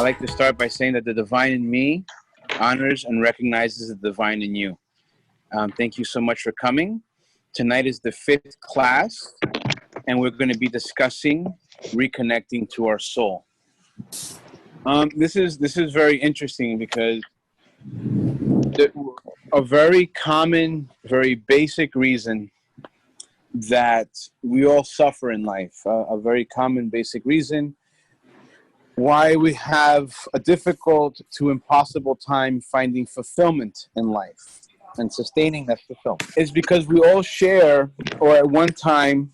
like to start by saying that the divine in me honors and recognizes the divine in you. Thank you so much for coming. Tonight is the fifth class, and we're going to be discussing reconnecting to our soul. This is very interesting because a very common, very basic reason that we all suffer in life, a very common basic reason why we have a difficult to impossible time finding fulfillment in life and sustaining that fulfillment is because we all share, or at one time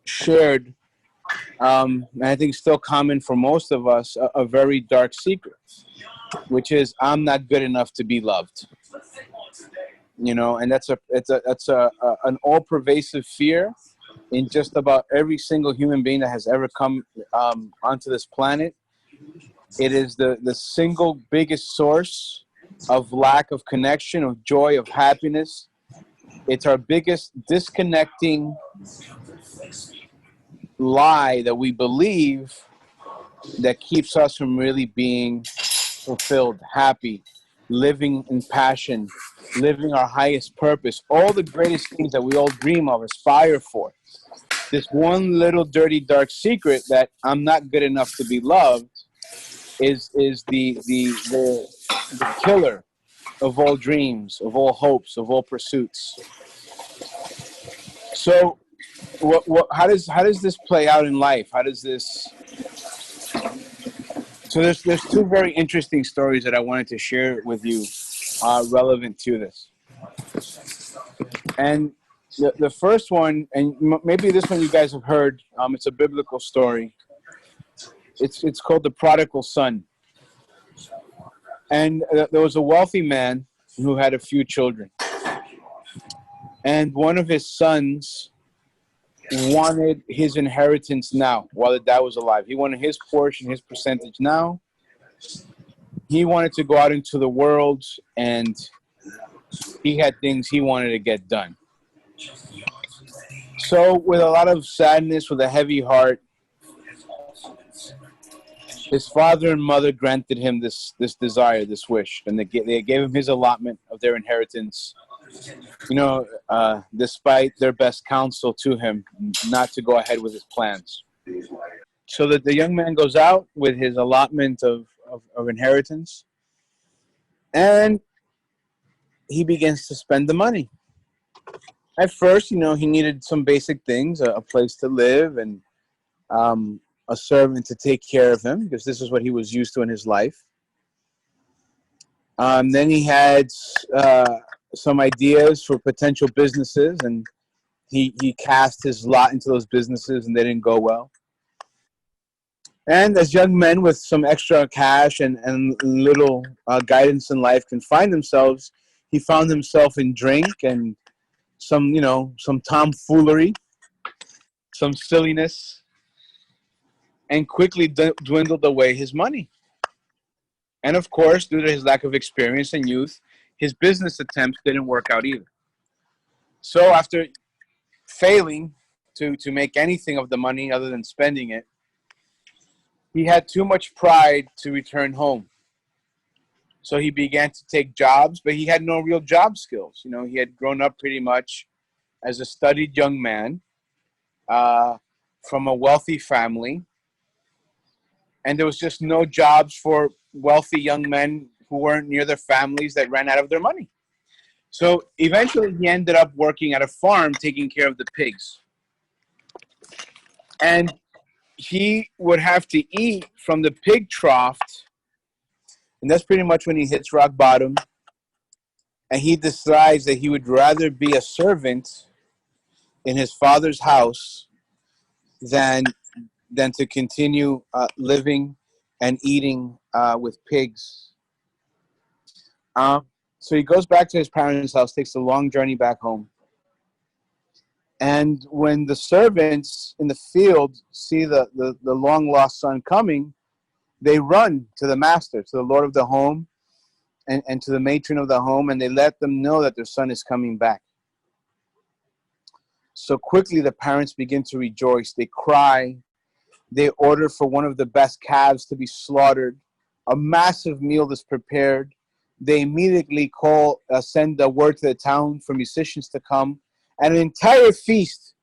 shared, and I think still common for most of us, a very dark secret, which is I'm not good enough to be loved. You know, and that's an all-pervasive fear in just about every single human being that has ever come onto this planet. It is the single biggest source of lack of connection, of joy, of happiness. It's our biggest disconnecting lie that we believe that keeps us from really being fulfilled, happy, living in passion, living our highest purpose, all the greatest things that we all dream of, aspire for. This one little dirty, dark secret that I'm not good enough to be loved is the killer of all dreams, of all hopes, of all pursuits. So how does this play out in life? How does this... So there's two very interesting stories that I wanted to share with you relevant to this. And the first one, and maybe this one you guys have heard, it's a biblical story. It's called the prodigal son. And there was a wealthy man who had a few children. And one of his sons wanted his inheritance now, while the dad was alive. He wanted his portion, his percentage now. He wanted to go out into the world, and he had things he wanted to get done. So with a lot of sadness, with a heavy heart, his father and mother granted him this desire, this wish, and they gave him his allotment of their inheritance, you know, despite their best counsel to him not to go ahead with his plans. So that the young man goes out with his allotment of inheritance, and he begins to spend the money. At first, you know, he needed some basic things, a place to live and a servant to take care of him, because this is what he was used to in his life. Then he had some ideas for potential businesses, and he cast his lot into those businesses, and they didn't go well. And as young men with some extra cash and little guidance in life can find themselves, he found himself in drink and some tomfoolery, some silliness, and quickly dwindled away his money. And of course, due to his lack of experience and youth, his business attempts didn't work out either. So after failing to make anything of the money other than spending it, he had too much pride to return home. So he began to take jobs, but he had no real job skills. You know, he had grown up pretty much as a studied young man from a wealthy family. And there was just no jobs for wealthy young men who weren't near their families that ran out of their money. So eventually he ended up working at a farm taking care of the pigs. And he would have to eat from the pig trough, and that's pretty much when he hits rock bottom, and he decides that he would rather be a servant in his father's house than to continue living and eating with pigs. So he goes back to his parents' house, takes a long journey back home. And when the servants in the field see the long-lost son coming, they run to the master, to the lord of the home, and to the matron of the home, and they let them know that their son is coming back. So quickly the parents begin to rejoice. They cry. They order for one of the best calves to be slaughtered. A massive meal is prepared. They immediately send a word to the town for musicians to come. And an entire feast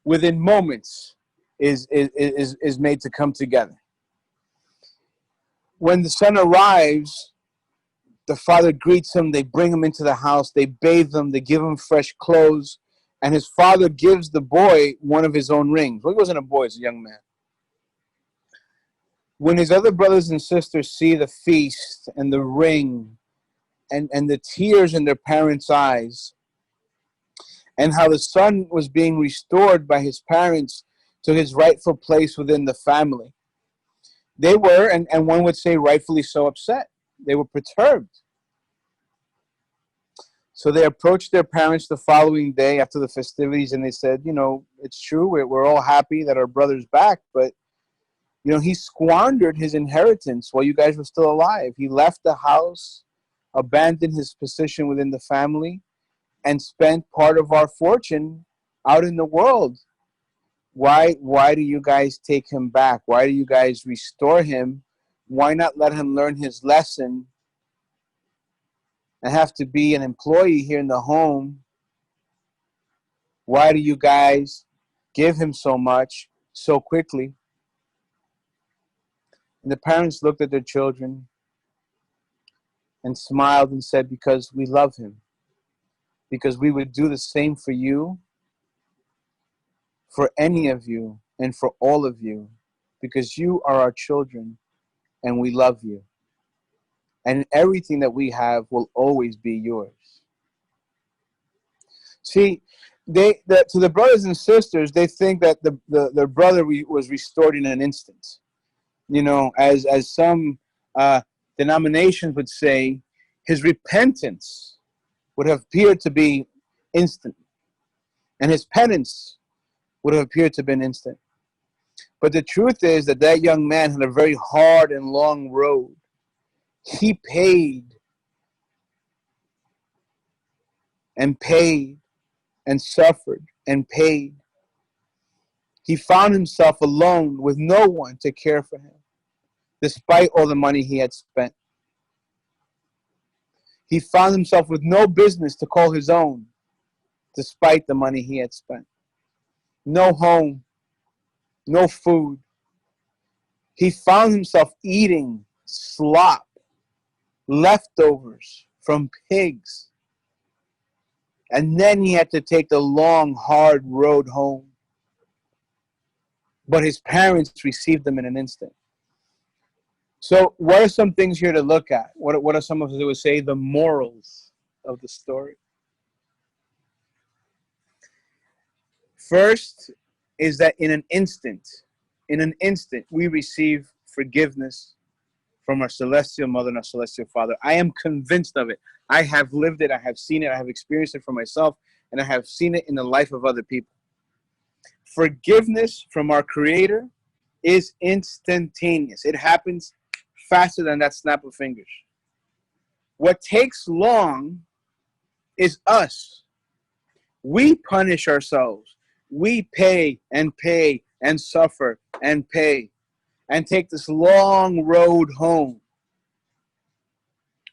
within moments is made to come together. When the son arrives, the father greets him. They bring him into the house. They bathe him. They give him fresh clothes. And his father gives the boy one of his own rings. Well, he wasn't a boy, he was a young man. When his other brothers and sisters see the feast and the ring and the tears in their parents' eyes, and how the son was being restored by his parents to his rightful place within the family, they were, and one would say rightfully so, upset. They were perturbed. So they approached their parents the following day after the festivities, and they said, it's true, we're all happy that our brother's back, but he squandered his inheritance while you guys were still alive. He left the house, abandoned his position within the family, and spent part of our fortune out in the world. Why do you guys take him back? Why do you guys restore him? Why not let him learn his lesson and have to be an employee here in the home? Why do you guys give him so much so quickly? And the parents looked at their children and smiled and said, because we love him. Because we would do the same for you, for any of you, and for all of you. Because you are our children and we love you. And everything that we have will always be yours. See, to the brothers and sisters, they think that their brother was restored in an instant. As some denominations would say, his repentance would have appeared to be instant. And his penance would have appeared to have been instant. But the truth is that young man had a very hard and long road. He paid and paid and suffered and paid. He found himself alone with no one to care for him, despite all the money he had spent. He found himself with no business to call his own, despite the money he had spent. No home, no food. He found himself eating slop, leftovers from pigs. And then he had to take the long, hard road home. But his parents received him in an instant. So what are some things here to look at? What are some of us that would say the morals of the story? First is that in an instant, we receive forgiveness from our celestial mother and our celestial father. I am convinced of it. I have lived it. I have seen it. I have experienced it for myself. And I have seen it in the life of other people. Forgiveness from our Creator is instantaneous. It happens faster than that snap of fingers. What takes long is us. We punish ourselves. We pay and suffer and pay and take this long road home.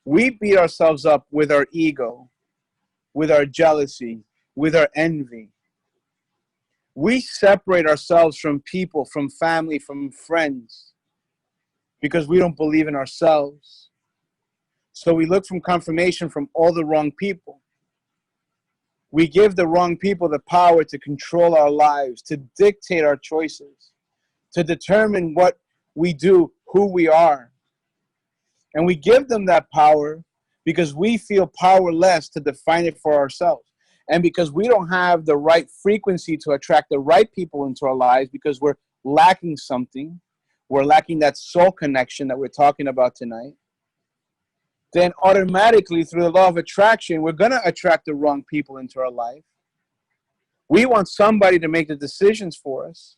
We beat ourselves up with our ego, with our jealousy, with our envy. We separate ourselves from people, from family, from friends, because we don't believe in ourselves. So we look for confirmation from all the wrong people. We give the wrong people the power to control our lives, to dictate our choices, to determine what we do, who we are. And we give them that power because we feel powerless to define it for ourselves. And because we don't have the right frequency to attract the right people into our lives, because we're lacking something, we're lacking that soul connection that we're talking about tonight, then automatically through the law of attraction, we're going to attract the wrong people into our life. We want somebody to make the decisions for us,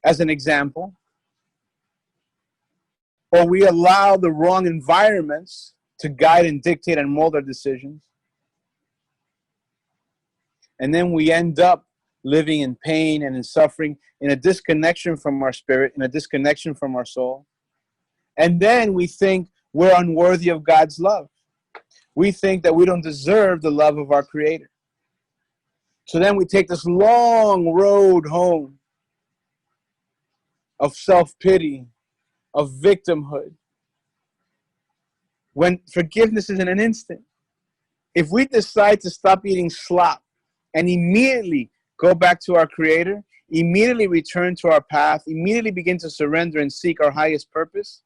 as an example. Or we allow the wrong environments to guide and dictate and mold our decisions. And then we end up living in pain and in suffering, in a disconnection from our spirit, in a disconnection from our soul. And then we think we're unworthy of God's love. We think that we don't deserve the love of our Creator. So then we take this long road home of self-pity, of victimhood, when forgiveness is in an instant. If we decide to stop eating slop and immediately go back to our Creator, immediately return to our path, immediately begin to surrender and seek our highest purpose,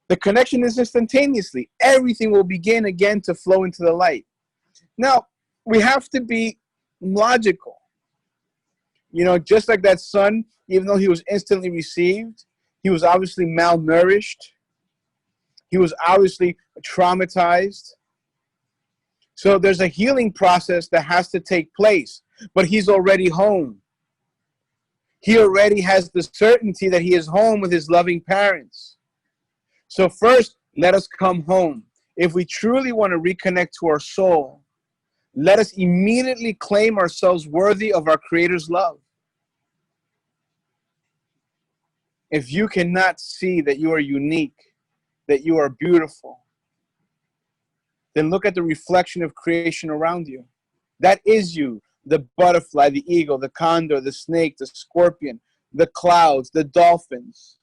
the connection is instantaneously. Everything will begin again to flow into the light. Now, we have to be logical. You know, just like that son, even though he was instantly received, he was obviously malnourished. He was obviously traumatized. So there's a healing process that has to take place, but he's already home. He already has the certainty that he is home with his loving parents. So first, let us come home. If we truly want to reconnect to our soul, let us immediately claim ourselves worthy of our Creator's love. If you cannot see that you are unique, that you are beautiful, then look at the reflection of creation around you. That is you, the butterfly, the eagle, the condor, the snake, the scorpion, the clouds, the dolphins,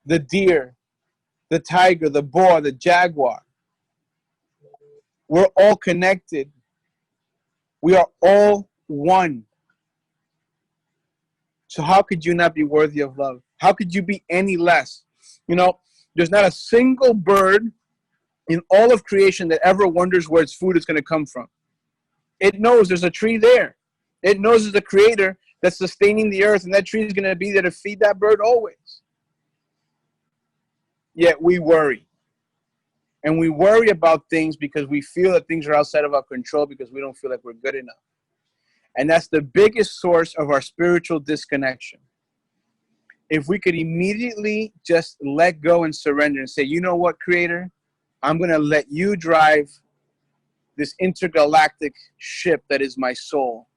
the deer, the tiger, the boar, the jaguar. We're all connected. We are all one. So how could you not be worthy of love? How could you be any less? You know, there's not a single bird in all of creation that ever wonders where its food is going to come from. It knows there's a tree there. It knows there's a Creator that's sustaining the earth, and that tree is going to be there to feed that bird always. Yet we worry. And we worry about things because we feel that things are outside of our control, because we don't feel like we're good enough. And that's the biggest source of our spiritual disconnection. If we could immediately just let go and surrender and say, you know what, Creator? I'm going to let you drive this intergalactic ship that is my soul.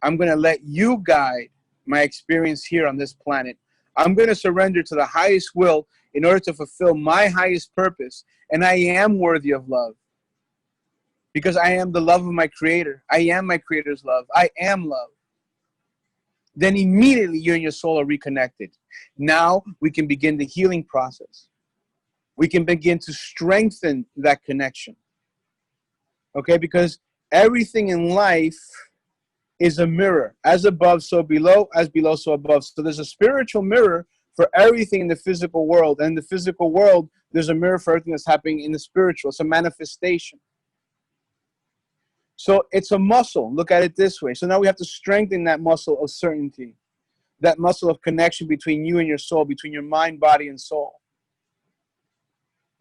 I'm going to let you guide my experience here on this planet. I'm going to surrender to the highest will in order to fulfill my highest purpose. And I am worthy of love, because I am the love of my Creator. I am my Creator's love. I am love. Then immediately you and your soul are reconnected. Now we can begin the healing process. We can begin to strengthen that connection. Okay, because everything in life is a mirror. As above, so below. As below, so above. So there's a spiritual mirror for everything in the physical world. And in the physical world, there's a mirror for everything that's happening in the spiritual. It's a manifestation. So it's a muscle. Look at it this way. So now we have to strengthen that muscle of certainty. That muscle of connection between you and your soul, between your mind, body, and soul.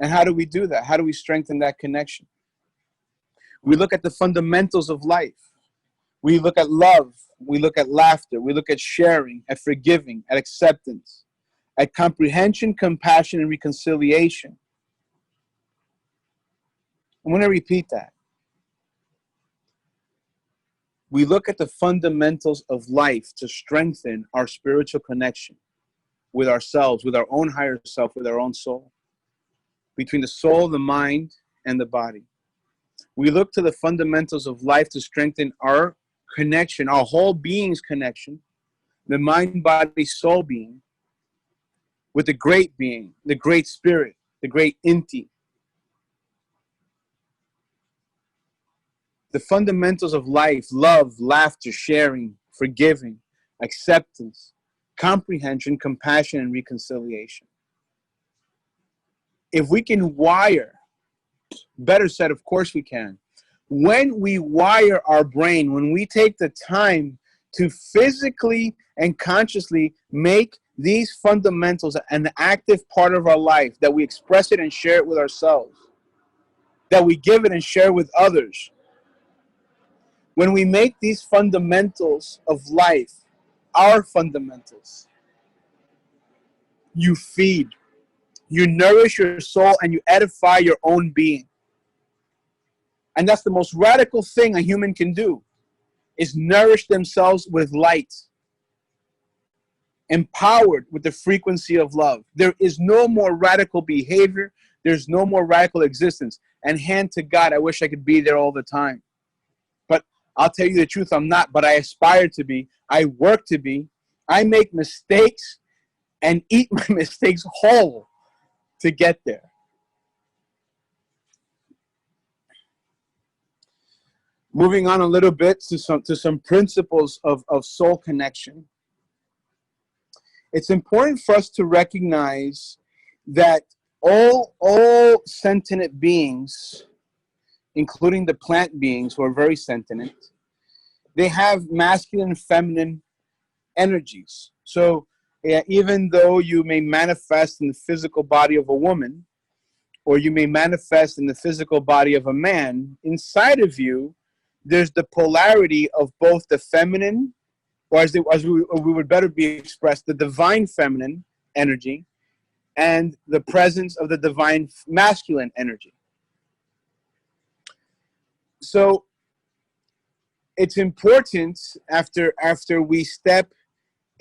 And how do we do that? How do we strengthen that connection? We look at the fundamentals of life. We look at love. We look at laughter. We look at sharing, at forgiving, at acceptance, at comprehension, compassion, and reconciliation. I'm going to repeat that. We look at the fundamentals of life to strengthen our spiritual connection with ourselves, with our own higher self, with our own soul, between the soul, the mind, and the body. We look to the fundamentals of life to strengthen our connection, our whole being's connection, the mind, body, soul being, with the great being, the great spirit, the great Inti. The fundamentals of life: love, laughter, sharing, forgiving, acceptance, comprehension, compassion, and reconciliation. If we can wire, better said, of course we can. When we wire our brain, when we take the time to physically and consciously make these fundamentals an active part of our life, that we express it and share it with ourselves, that we give it and share with others. When we make these fundamentals of life our fundamentals, you feed, you nourish your soul, and you edify your own being. And that's the most radical thing a human can do. is nourish themselves with light, empowered with the frequency of love. There is no more radical behavior. There's no more radical existence. And hand to God, I wish I could be there all the time. But I'll tell you the truth, I'm not. But I aspire to be. I work to be. I make mistakes and eat my mistakes whole to get there. Moving on a little bit to some principles of soul connection. It's important for us to recognize that all sentient beings, including the plant beings who are very sentient, they have masculine and feminine energies. So even though you may manifest in the physical body of a woman, or you may manifest in the physical body of a man, inside of you, there's the polarity of both the feminine, or as we would better be expressed, the divine feminine energy, and the presence of the divine masculine energy. So it's important after we step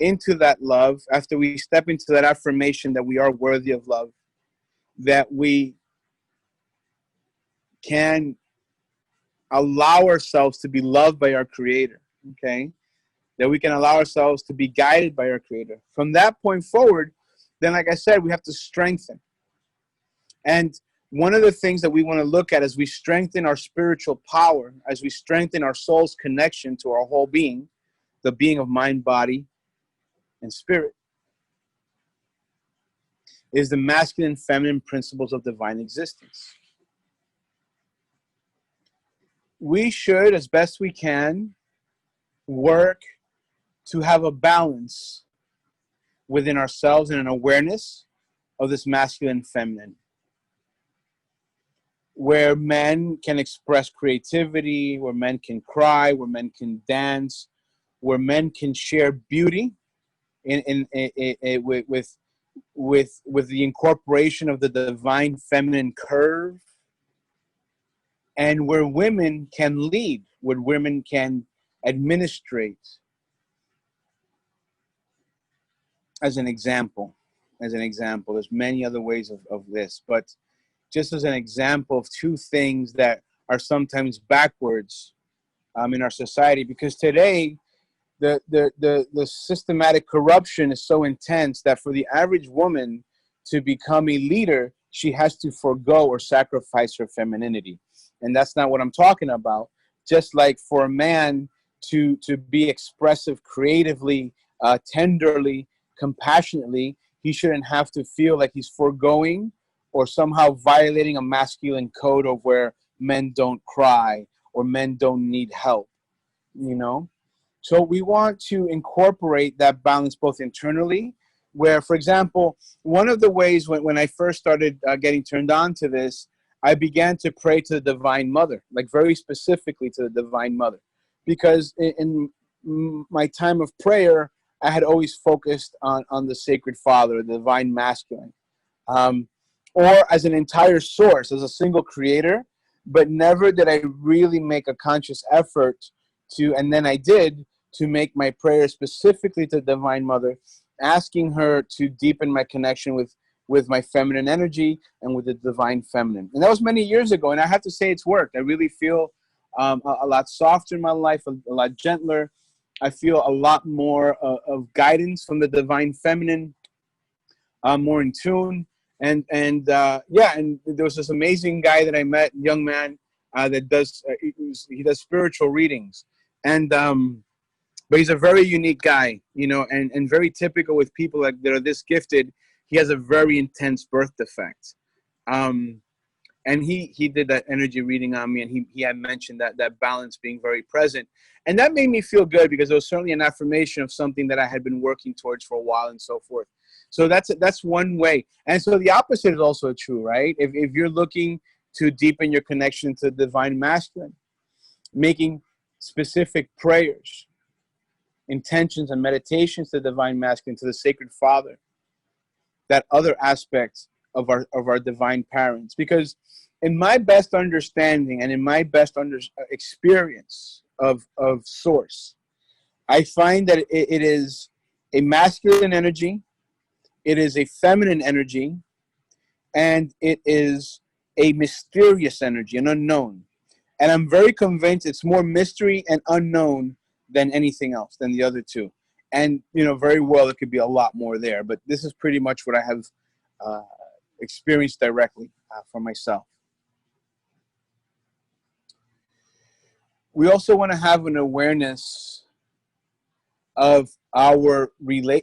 into that love, after we step into that affirmation that we are worthy of love, that we can allow ourselves to be loved by our Creator, okay? That we can allow ourselves to be guided by our Creator. From that point forward, then, like I said, we have to strengthen. And one of the things that we want to look at as we strengthen our spiritual power, as we strengthen our soul's connection to our whole being, the being of mind, body, and spirit, is the masculine and feminine principles of divine existence. We should, as best we can, work to have a balance within ourselves and an awareness of this masculine and feminine, where men can express creativity, where men can cry, where men can dance, where men can share beauty with the incorporation of the divine feminine curve, and where women can lead, where women can administrate. As an example, there's many other ways of this, but just as an example of two things that are sometimes backwards in our society, because today the systematic corruption is so intense that for the average woman to become a leader, she has to forego or sacrifice her femininity. And that's not what I'm talking about. Just like for a man to be expressive creatively, tenderly, compassionately, he shouldn't have to feel like he's foregoing or somehow violating a masculine code of where men don't cry or men don't need help, you know? So we want to incorporate that balance both internally, where, for example, one of the ways when I first started getting turned on to this, I began to pray to the Divine Mother, like very specifically to the Divine Mother, because in my time of prayer, I had always focused on the Sacred Father, the Divine Masculine, or as an entire source, as a single creator, but never did I really make a conscious effort to, and then I did, to make my prayer specifically to the Divine Mother, asking her to deepen my connection with my feminine energy and with the Divine Feminine. And that was many years ago, and I have to say it's worked. I really feel a lot softer in my life, a lot gentler. I feel a lot more of guidance from the Divine Feminine, more in tune. And there was this amazing guy that I met, young man, that does he does spiritual readings, and but he's a very unique guy, you know, and very typical with people that are this gifted. He has a very intense birth defect, and he did that energy reading on me, and he had mentioned that balance being very present, and that made me feel good because it was certainly an affirmation of something that I had been working towards for a while and so forth. So that's one way, and so the opposite is also true, right? If you're looking to deepen your connection to the Divine Masculine, making specific prayers, intentions, and meditations to the Divine Masculine, to the Sacred Father, that other aspect of our divine parents. Because in my best understanding and in my best experience, of source. I find that it is a masculine energy, it is a feminine energy, and it is a mysterious energy, an unknown. And I'm very convinced it's more mystery and unknown than anything else, than the other two. And, very well, it could be a lot more there. But this is pretty much what I have uh, experienced directly for myself. We also want to have an awareness of our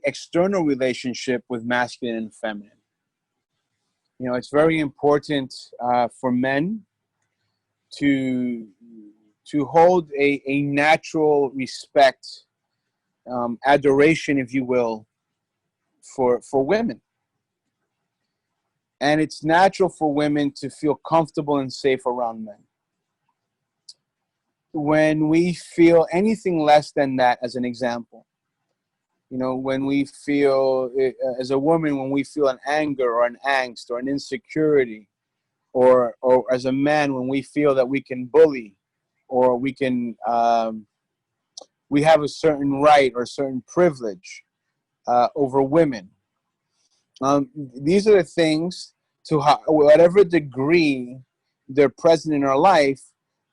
external relationship with masculine and feminine. It's very important for men to hold a natural respect, adoration, if you will, for women. And it's natural for women to feel comfortable and safe around men. When we feel anything less than that, as an example, when we feel, as a woman, when we feel an anger or an angst or an insecurity, or as a man, when we feel that we can bully, or we can, we have a certain right or a certain privilege over women. These are the things, to whatever degree they're present in our life,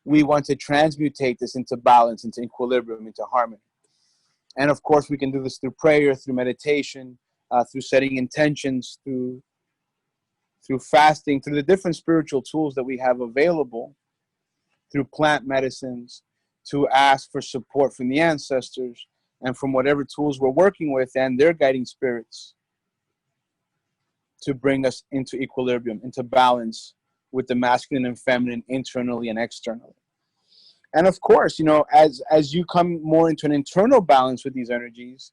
we want to transmutate this into balance, into equilibrium, into harmony. And of course, we can do this through prayer, through meditation, through setting intentions, through fasting, through the different spiritual tools that we have available, through plant medicines, to ask for support from the ancestors and from whatever tools we're working with and their guiding spirits, to bring us into equilibrium, into balance with the masculine and feminine, internally and externally. And of course, as you come more into an internal balance with these energies,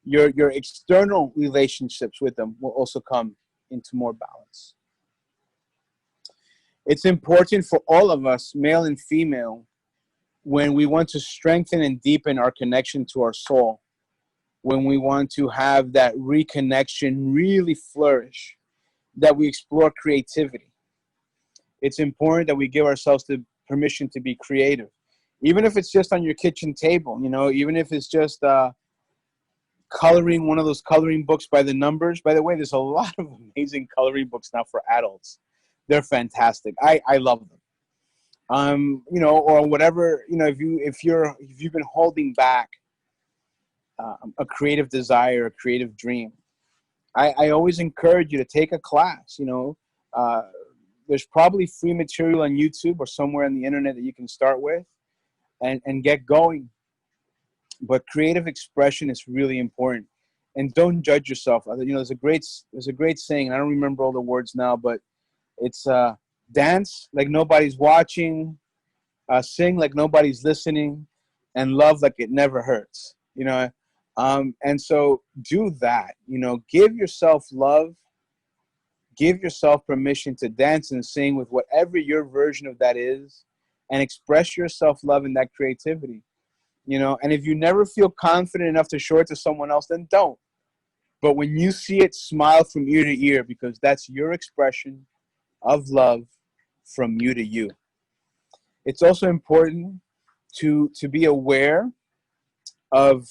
your external relationships with them will also come into more balance. It's important for all of us, male and female, when we want to strengthen and deepen our connection to our soul, when we want to have that reconnection really flourish, that we explore creativity. It's important that we give ourselves the permission to be creative. Even if it's just on your kitchen table, even if it's just coloring one of those coloring books by the numbers. By the way, there's a lot of amazing coloring books now for adults. They're fantastic. I love them. Or whatever, if you've been holding back a creative desire, a creative dream, I always encourage you to take a class. There's probably free material on YouTube or somewhere on the internet that you can start with and get going. But creative expression is really important, and don't judge yourself. There's a great saying, and I don't remember all the words now, but it's dance like nobody's watching, sing like nobody's listening, and love like it never hurts. And so do that. Give yourself love. Give yourself permission to dance and sing with whatever your version of that is, and express your self-love in that creativity. And if you never feel confident enough to show it to someone else, then don't. But when you see it, smile from ear to ear, because that's your expression of love from you to you. It's also important to be aware of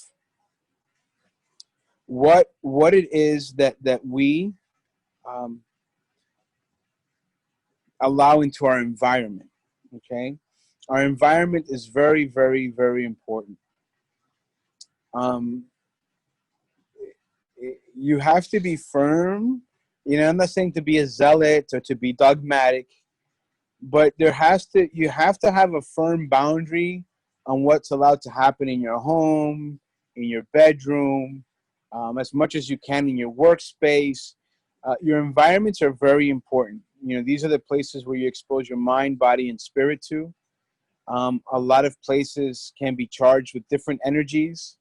what it is that we allow into our environment. Okay, our environment is very, very, very important. You have to be firm. I'm not saying to be a zealot or to be dogmatic, but you have to have a firm boundary on what's allowed to happen in your home, in your bedroom, as much as you can in your workspace. Your environments are very important. These are the places where you expose your mind, body, and spirit to. A lot of places can be charged with different energies.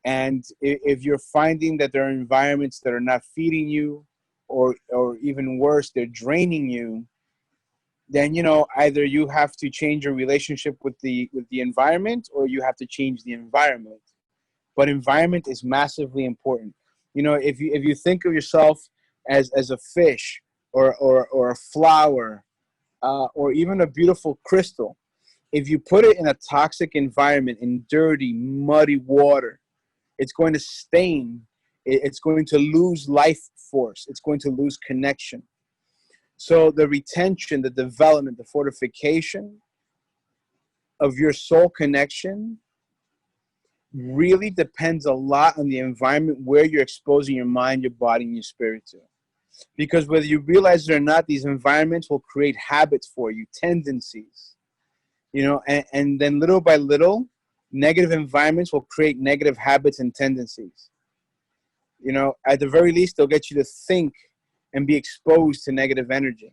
And if you're finding that there are environments that are not feeding you, or even worse, they're draining you, then either you have to change your relationship with the environment, or you have to change the environment. But environment is massively important. If you think of yourself as a fish, or a flower, or even a beautiful crystal, If you put it in a toxic environment, in dirty, muddy water, it's going to stain. It's going to lose life force. It's going to lose connection. So the retention, the development, the fortification of your soul connection really depends a lot on the environment where you're exposing your mind, your body, and your spirit to. Because whether you realize it or not, these environments will create habits for you, tendencies, and then little by little, negative environments will create negative habits and tendencies. At the very least, they'll get you to think and be exposed to negative energy.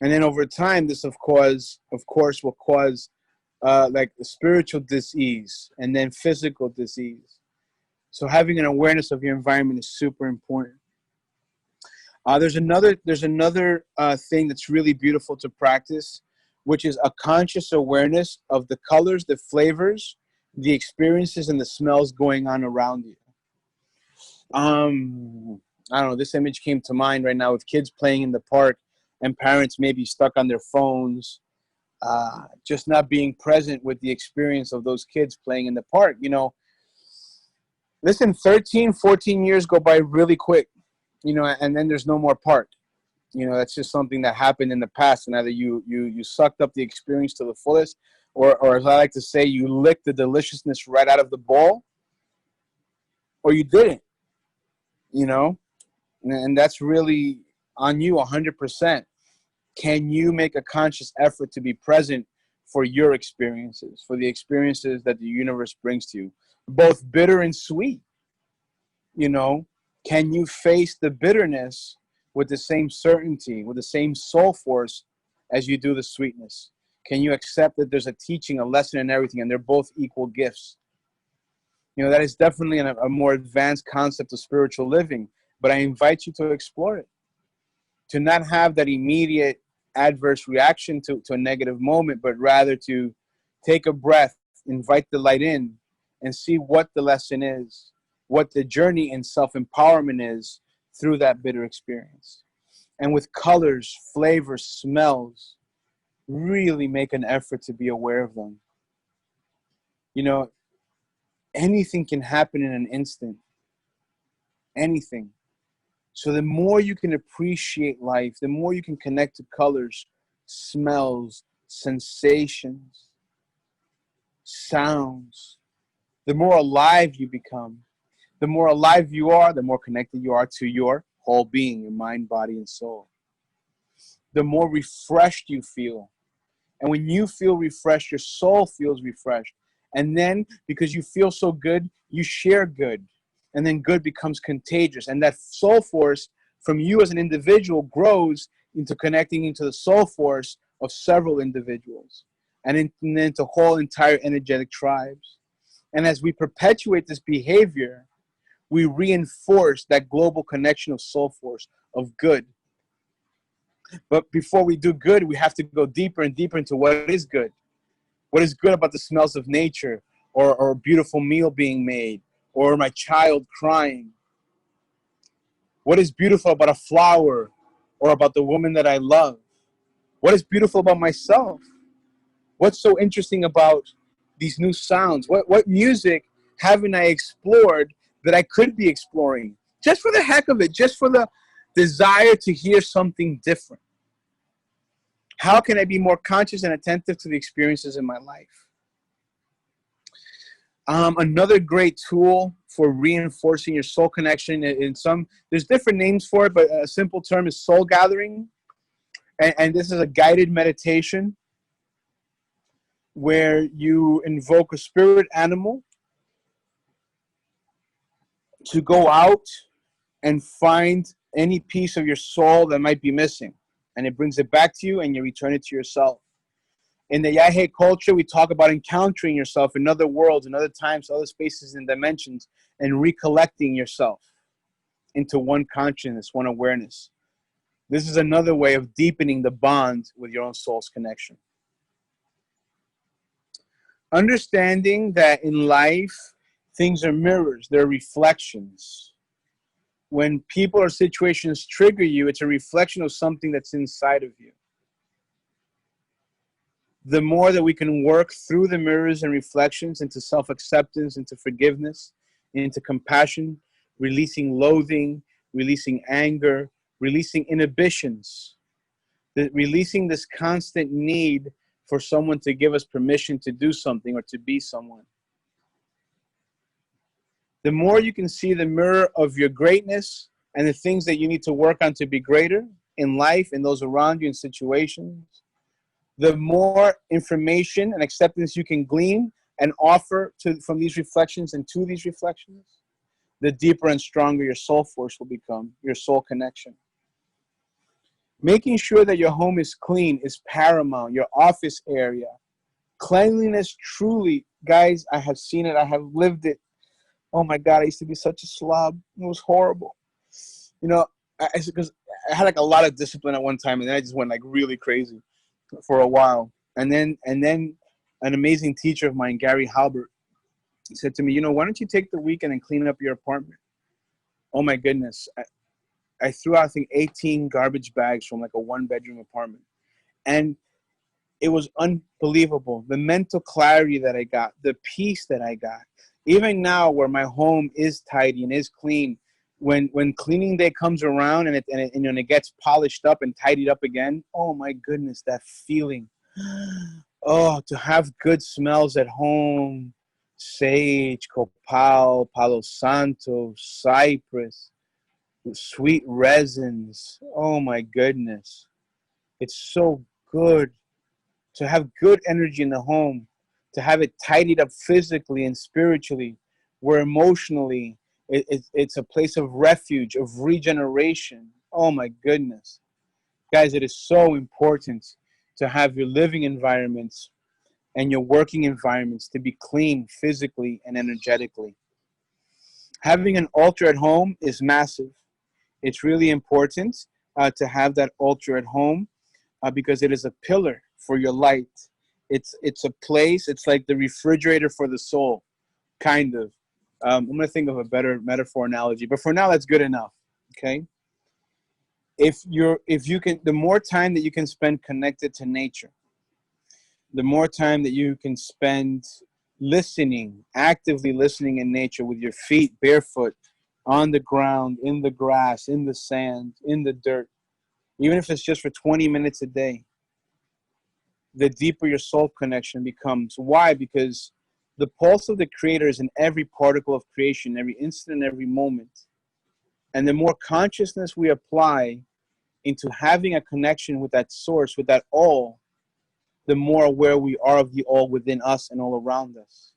And then over time, this, of course, will cause like spiritual disease and then physical disease. So having an awareness of your environment is super important. There's another thing that's really beautiful to practice, which is a conscious awareness of the colors, the flavors, the experiences, and the smells going on around you. I don't know, this image came to mind right now with kids playing in the park and parents maybe stuck on their phones, just not being present with the experience of those kids playing in the park. Listen, 13, 14 years go by really quick, and then there's no more park. That's just something that happened in the past, and either you sucked up the experience to the fullest, or as I like to say, you licked the deliciousness right out of the bowl, or you didn't, and that's really on you 100%. Can you make a conscious effort to be present for your experiences, for the experiences that the universe brings to you, both bitter and sweet? Can you face the bitterness with the same certainty, with the same soul force as you do the sweetness? Can you accept that there's a teaching, a lesson in everything, and they're both equal gifts? That is definitely a more advanced concept of spiritual living, but I invite you to explore it, to not have that immediate adverse reaction to a negative moment, but rather to take a breath, invite the light in, and see what the lesson is, what the journey in self-empowerment is through that bitter experience. And with colors, flavors, smells, really make an effort to be aware of them. Anything can happen in an instant. Anything. So the more you can appreciate life, the more you can connect to colors, smells, sensations, sounds, the more alive you become. The more alive you are, the more connected you are to your whole being, your mind, body, and soul. The more refreshed you feel. And when you feel refreshed, your soul feels refreshed. And then, because you feel so good, you share good. And then good becomes contagious. And that soul force from you as an individual grows into connecting into the soul force of several individuals. And into whole entire energetic tribes. And as we perpetuate this behavior, we reinforce that global connection of soul force, of good. But before we do good, we have to go deeper and deeper into what is good. What is good about the smells of nature, or a beautiful meal being made, or my child crying? What is beautiful about a flower, or about the woman that I love? What is beautiful about myself? What's so interesting about these new sounds? What music haven't I explored that I could be exploring? Just for the heck of it, just for the desire to hear something different. How can I be more conscious and attentive to the experiences in my life? Another great tool for reinforcing your soul connection, there's different names for it, but a simple term is soul gathering. And this is a guided meditation where you invoke a spirit animal to go out and find any piece of your soul that might be missing. And it brings it back to you, and you return it to yourself. In the Yahe culture, we talk about encountering yourself in other worlds, in other times, other spaces and dimensions, and recollecting yourself into one consciousness, one awareness. This is another way of deepening the bond with your own soul's connection. Understanding that in life, things are mirrors, they're reflections. When people or situations trigger you, it's a reflection of something that's inside of you. the more that we can work through the mirrors and reflections into self-acceptance, into forgiveness, into compassion, releasing loathing, releasing anger, releasing inhibitions, releasing this constant need for someone to give us permission to do something or to be someone. The more you can see the mirror of your greatness and the things that you need to work on to be greater in life, in those around you, in situations, the more information and acceptance you can glean and offer from these reflections and to these reflections, the deeper and stronger your soul force will become, your soul connection. Making sure that your home is clean is paramount, your office area. Cleanliness truly, guys, I have seen it, I have lived it. Oh my God, I used to be such a slob. It was horrible. You know, because I had like a lot of discipline at one time, and then I just went like really crazy for a while. And then an amazing teacher of mine, Gary Halbert, said to me, you know, why don't you take the weekend and clean up your apartment? Oh my goodness. I threw out, I think, 18 garbage bags from like a 1-bedroom apartment. And it was unbelievable. The mental clarity that I got, the peace that I got. Even now where my home is tidy and is clean, when cleaning day comes around and it gets polished up and tidied up again, oh my goodness, that feeling. Oh, to have good smells at home, sage, copal, palo santo, cypress, sweet resins. Oh my goodness. It's so good to have good energy in the home, to have it tidied up physically and spiritually, where emotionally it's a place of refuge, of regeneration. Oh my goodness. Guys, it is so important to have your living environments and your working environments to be clean physically and energetically. Having an altar at home is massive. It's really important to have that altar at home because it is a pillar for your light. It's a place, it's like the refrigerator for the soul, kind of. I'm going to think of a better metaphor analogy, but for now, that's good enough, okay? If you can, the more time that you can spend connected to nature, the more time that you can spend listening, actively listening in nature with your feet barefoot, on the ground, in the grass, in the sand, in the dirt, even if it's just for 20 minutes a day, the deeper your soul connection becomes. Why? Because the pulse of the Creator is in every particle of creation, every instant, every moment. And the more consciousness we apply into having a connection with that source, with that all, the more aware we are of the all within us and all around us.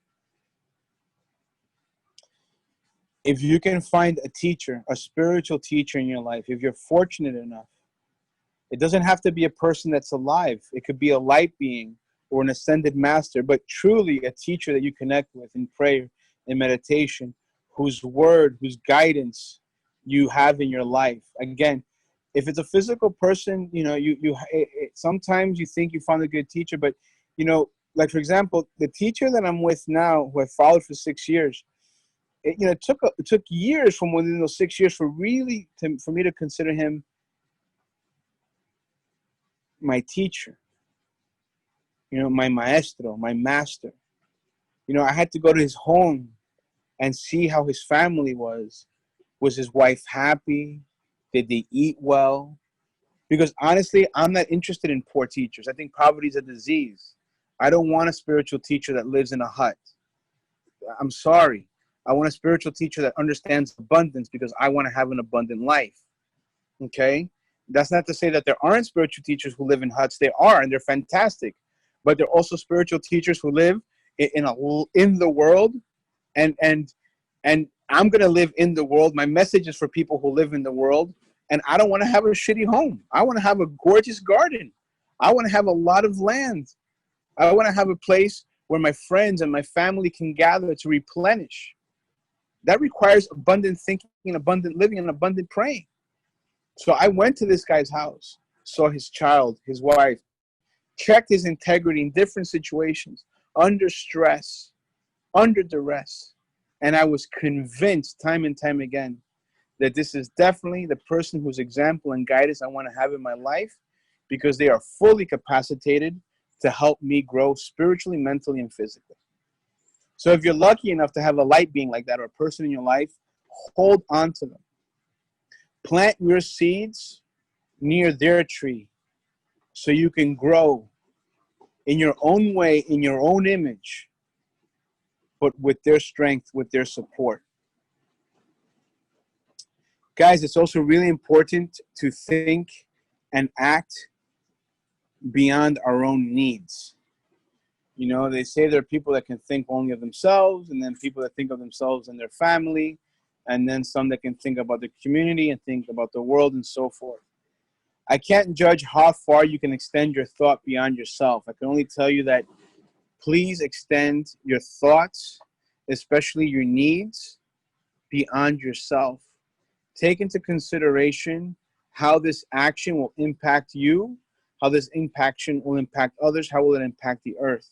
If you can find a teacher, a spiritual teacher in your life, if you're fortunate enough, it doesn't have to be a person that's alive. It could be a light being or an ascended master, but truly a teacher that you connect with in prayer, in meditation, whose word, whose guidance you have in your life. Again, if it's a physical person, you know, sometimes you think you found a good teacher, but, you know, like, for example, the teacher that I'm with now, who I followed for 6 years, it took years from within those 6 years for me to consider him my teacher, you know, my maestro, my master. You know, I had to go to his home and see how his family was. Was his wife happy? Did they eat well? Because honestly, I'm not interested in poor teachers. I think poverty is a disease. I don't want a spiritual teacher that lives in a hut. I'm sorry. I want a spiritual teacher that understands abundance because I want to have an abundant life. Okay? That's not to say that there aren't spiritual teachers who live in huts. They are, and they're fantastic. But there are also spiritual teachers who live in the world, and I'm gonna live in the world. My message is for people who live in the world, and I don't want to have a shitty home. I want to have a gorgeous garden. I want to have a lot of land. I want to have a place where my friends and my family can gather to replenish. That requires abundant thinking, abundant living, and abundant praying. So I went to this guy's house, saw his child, his wife, checked his integrity in different situations, under stress, under duress. And I was convinced time and time again that this is definitely the person whose example and guidance I want to have in my life, because they are fully capacitated to help me grow spiritually, mentally, and physically. So if you're lucky enough to have a light being like that or a person in your life, hold on to them. Plant your seeds near their tree so you can grow in your own way, in your own image, but with their strength, with their support. Guys, it's also really important to think and act beyond our own needs. You know, they say there are people that can think only of themselves, and then people that think of themselves and their family, and then some that can think about the community and think about the world and so forth. I can't judge how far you can extend your thought beyond yourself. I can only tell you that please extend your thoughts, especially your needs, beyond yourself. Take into consideration how this action will impact you, how this action will impact others, how will it impact the earth.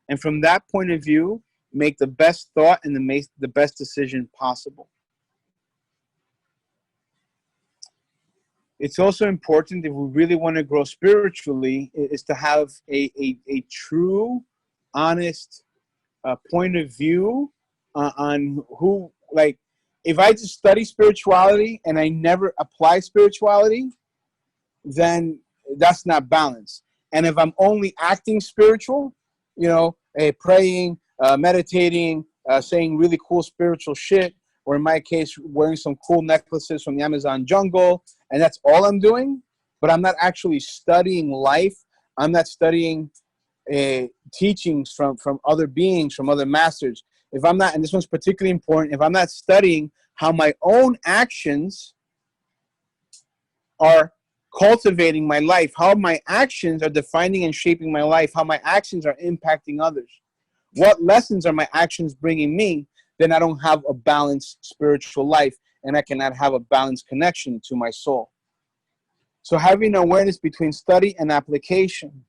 And from that point of view, make the best thought and the best decision possible. It's also important, if we really want to grow spiritually, is to have a true, honest point of view on who, like, if I just study spirituality and I never apply spirituality, then that's not balance. And if I'm only acting spiritual, you know, praying, meditating, saying really cool spiritual shit, or in my case, wearing some cool necklaces from the Amazon jungle, and that's all I'm doing, but I'm not actually studying life. I'm not studying teachings from other beings, from other masters. If I'm not, and this one's particularly important, if I'm not studying how my own actions are cultivating my life, how my actions are defining and shaping my life, how my actions are impacting others, what lessons are my actions bringing me, then I don't have a balanced spiritual life, and I cannot have a balanced connection to my soul. So having awareness between study and application,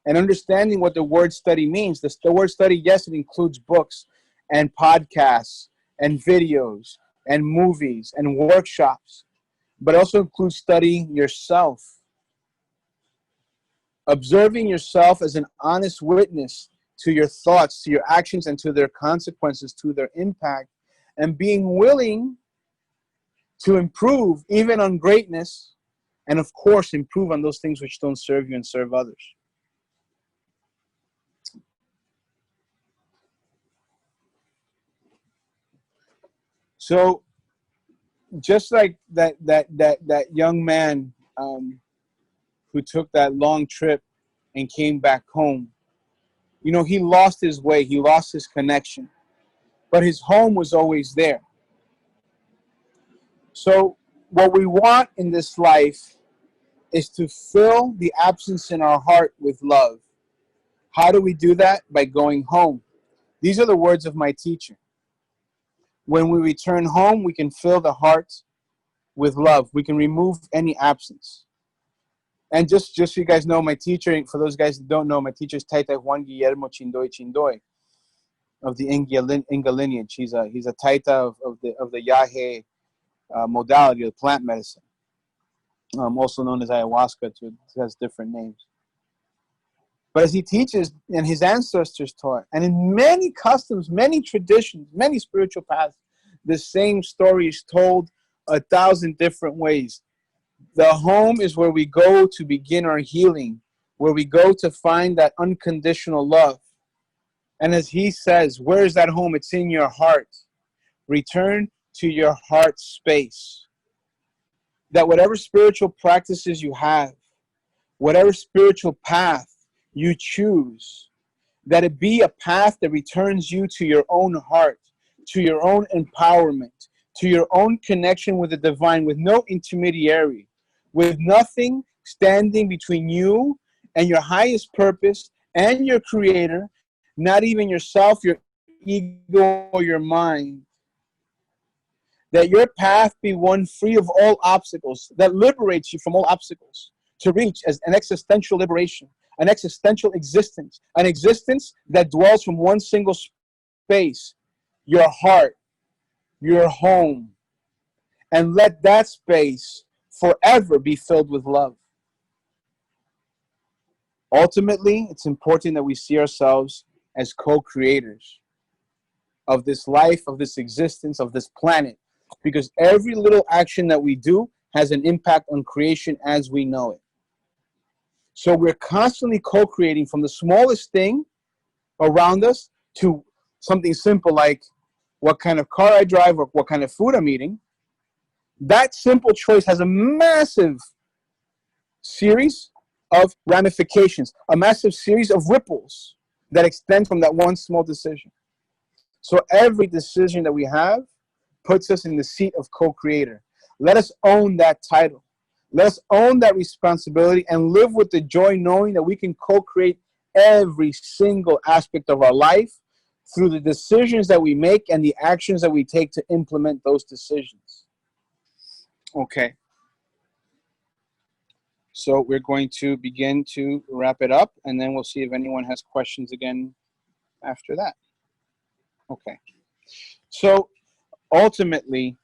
and understanding what the word study means. The word study, yes, it includes books and podcasts and videos and movies and workshops, but also includes studying yourself. Observing yourself as an honest witness to your thoughts, to your actions, and to their consequences, to their impact, and being willing to improve even on greatness, and of course improve on those things which don't serve you and serve others. So just like that young man who took that long trip and came back home, you know, he lost his way, he lost his connection, but his home was always there. So what we want in this life is to fill the absence in our heart with love. How do we do that? By going home. These are the words of my teacher. When we return home, we can fill the heart with love. We can remove any absence. And just so you guys know, my teacher, for those guys that don't know, my teacher is Taita Juan Guillermo Chindoy Chindoy of the Inga lineage. He's a Taita of the Yahe modality of plant medicine, also known as ayahuasca. It has different names. But as he teaches, and his ancestors taught, and in many customs, many traditions, many spiritual paths, the same story is told 1,000 different ways. The home is where we go to begin our healing, where we go to find that unconditional love. And as he says, where is that home? It's in your heart. Return to your heart space. That whatever spiritual practices you have, whatever spiritual path you choose, that it be a path that returns you to your own heart, to your own empowerment, to your own connection with the divine, with no intermediary, with nothing standing between you and your highest purpose and your creator, not even yourself, your ego, or your mind. That your path be one free of all obstacles, that liberates you from all obstacles, to reach as an existential liberation, an existential existence, an existence that dwells from one single space, your heart, your home, and let that space forever be filled with love. Ultimately, it's important that we see ourselves as co-creators of this life, of this existence, of this planet, because every little action that we do has an impact on creation as we know it. So we're constantly co-creating from the smallest thing around us to something simple like what kind of car I drive or what kind of food I'm eating. That simple choice has a massive series of ramifications, a massive series of ripples that extend from that one small decision. So every decision that we have puts us in the seat of co-creator. Let us own that title. Let us own that responsibility and live with the joy knowing that we can co-create every single aspect of our life through the decisions that we make and the actions that we take to implement those decisions. Okay. So we're going to begin to wrap it up, and then we'll see if anyone has questions again after that. Okay. So ultimately,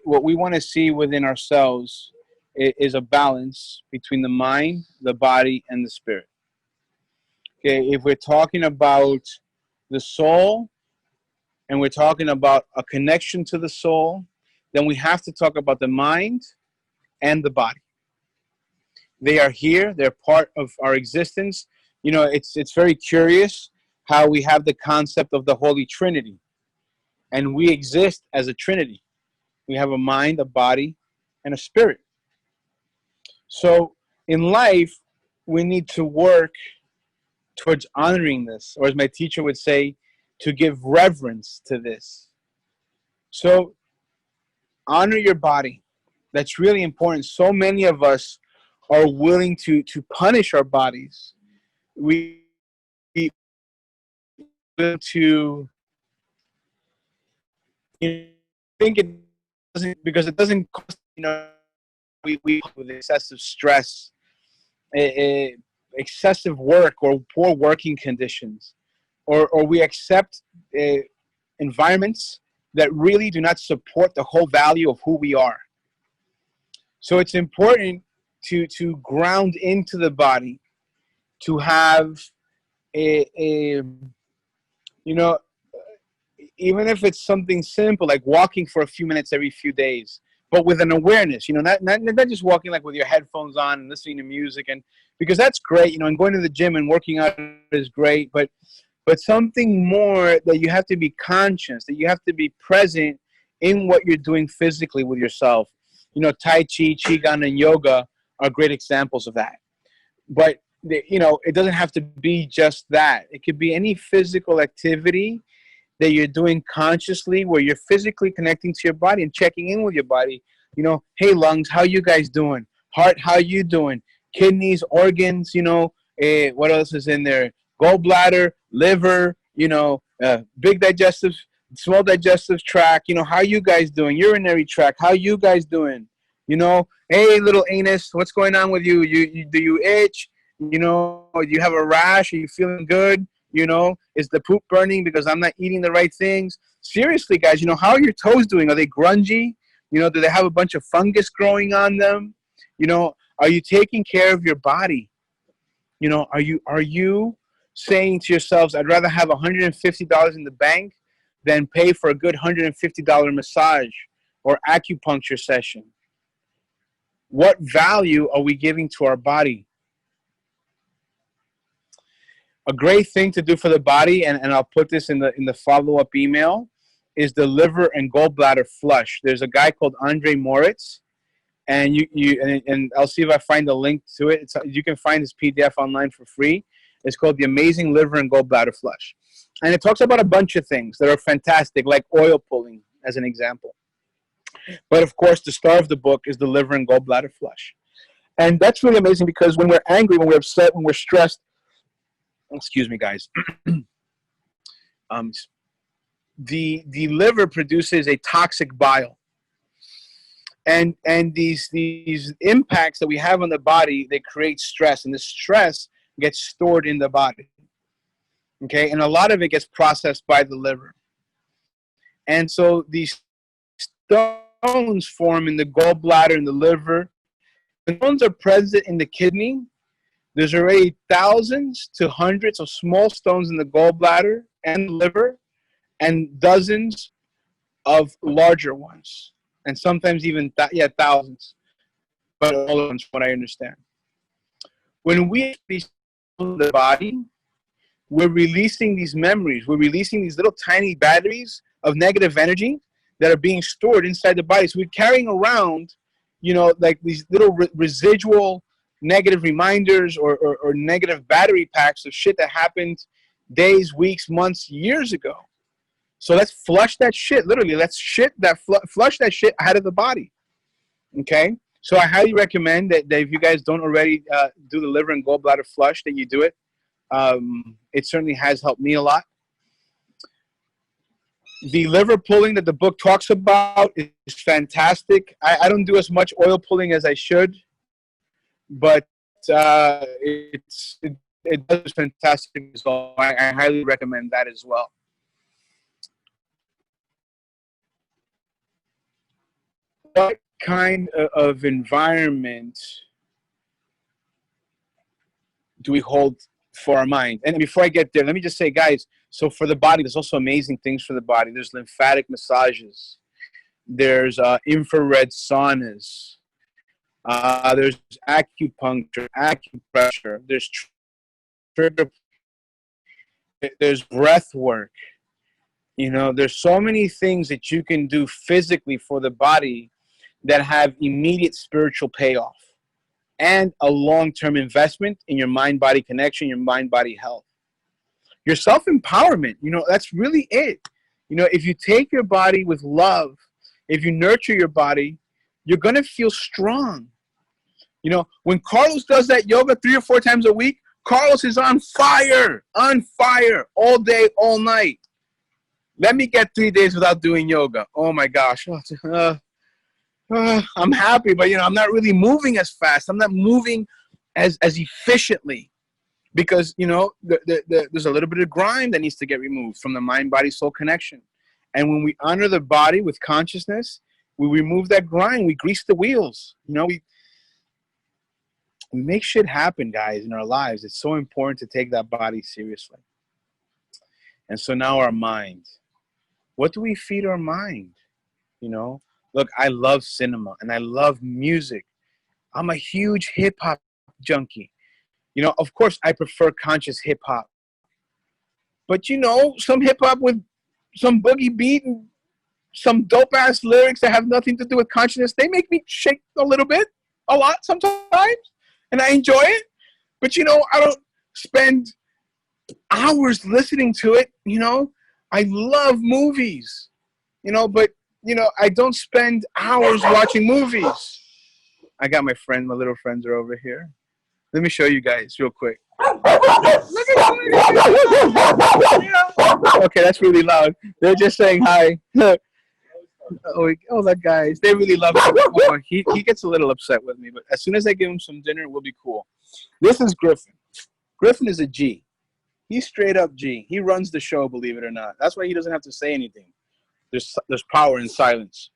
what we want to see within ourselves is a balance between the mind, the body, and the spirit. Okay, if we're talking about the soul and we're talking about a connection to the soul, then we have to talk about the mind and the body. They are here. They're part of our existence. You know, it's very curious how we have the concept of the Holy Trinity, and we exist as a Trinity. We have a mind, a body, and a spirit. So in life, we need to work towards honoring this, or as my teacher would say, to give reverence to this. So honor your body. That's really important. So many of us are willing to punish our bodies. We will to think it doesn't, because it doesn't cost, we with excessive stress, excessive work, or poor working conditions, or we accept environments that really do not support the whole value of who we are. So it's important to ground into the body, to have a even if it's something simple like walking for a few minutes every few days, but with an awareness, not just walking like with your headphones on and listening to music, and because that's great, and going to the gym and working out is great, but something more, that you have to be conscious, that you have to be present in what you're doing physically with yourself. Tai Chi, Qigong, and yoga are great examples of that. But, it doesn't have to be just that. It could be any physical activity that you're doing consciously, where you're physically connecting to your body and checking in with your body. Hey, lungs, how you guys doing? Heart, how you doing? Kidneys, organs, what else is in there? Gallbladder, liver, big digestive, small digestive tract, how you guys doing? Urinary tract, how you guys doing? Hey, little anus, what's going on with you? Do you itch? Do you have a rash? Are you feeling good? Is the poop burning because I'm not eating the right things? Seriously, guys, how are your toes doing? Are they grungy? Do they have a bunch of fungus growing on them? Are you taking care of your body? Are you saying to yourselves, I'd rather have $150 in the bank than pay for a good $150 massage or acupuncture session? What value are we giving to our body? A great thing to do for the body, and I'll put this in the follow-up email, is the liver and gallbladder flush. There's a guy called Andre Moritz, and and I'll see if I find a link to it. You can find this PDF online for free. It's called The Amazing Liver and Gallbladder Flush. And it talks about a bunch of things that are fantastic, like oil pulling, as an example. But of course, the star of the book is the liver and gallbladder flush. And that's really amazing, because when we're angry, when we're upset, when we're stressed, excuse me, guys, the liver produces a toxic bile. And these impacts that we have on the body, they create stress, and the stress gets stored in the body. Okay, and a lot of it gets processed by the liver. And so these stones form in the gallbladder and the liver. The stones are present in the kidney, There's already thousands to hundreds of small stones in the gallbladder and liver, and dozens of larger ones, and sometimes even thousands, but all at once, from what I understand. When we these in the body, we're releasing these memories. We're releasing these little tiny batteries of negative energy that are being stored inside the body. So we're carrying around, like these little residual negative reminders or negative battery packs of shit that happened days, weeks, months, years ago. So let's flush that shit. Literally, let's flush that shit out of the body. Okay? So I highly recommend that if you guys don't already do the liver and gallbladder flush, that you do it. It certainly has helped me a lot. The liver pulling that the book talks about is fantastic. I don't do as much oil pulling as I should, but it does fantastic result. I highly recommend that as well. What kind of environment do we hold for our mind? And before I get there, let me just say, guys, so for the body, there's also amazing things for the body. There's lymphatic massages. There's infrared saunas. There's acupuncture, acupressure. There's trigger. There's breath work. There's so many things that you can do physically for the body that have immediate spiritual payoff and a long-term investment in your mind-body connection, your mind-body health. Your self-empowerment, that's really it. If you take your body with love, if you nurture your body, you're going to feel strong. When Carlos does that yoga 3 or 4 times a week, Carlos is on fire, all day, all night. Let me get 3 days without doing yoga. Oh my gosh. I'm happy, but I'm not really moving as fast. I'm not moving as efficiently because there's a little bit of grime that needs to get removed from the mind-body-soul connection. And when we honor the body with consciousness, we remove that grime. We grease the wheels. We make shit happen, guys, in our lives. It's so important to take that body seriously. And so now our mind. What do we feed our mind? Look, I love cinema and I love music. I'm a huge hip-hop junkie. Of course, I prefer conscious hip-hop. But, some hip-hop with some boogie beat and some dope-ass lyrics that have nothing to do with consciousness, they make me shake a little bit, a lot sometimes, and I enjoy it. But, I don't spend hours listening to it, I love movies, but I don't spend hours watching movies. I got my little friends are over here. Let me show you guys real quick. Look at okay, that's really loud. They're just saying hi. Look, guys, they really love it. He gets a little upset with me, but as soon as I give him some dinner, we'll be cool. This is Griffin. Griffin is a G. He's straight up G. He runs the show, believe it or not. That's why he doesn't have to say anything. There's power in silence.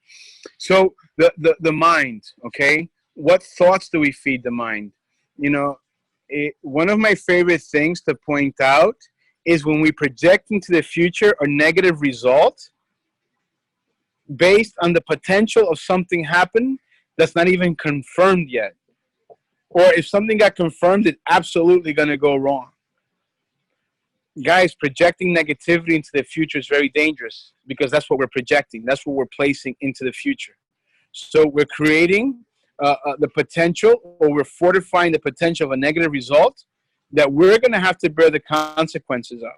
So the mind, okay? What thoughts do we feed the mind? One of my favorite things to point out is when we project into the future a negative result based on the potential of something happen that's not even confirmed yet. Or if something got confirmed, it's absolutely going to go wrong. Guys, projecting negativity into the future is very dangerous because that's what we're projecting. That's what we're placing into the future. So we're creating the potential, or we're fortifying the potential of a negative result that we're going to have to bear the consequences of.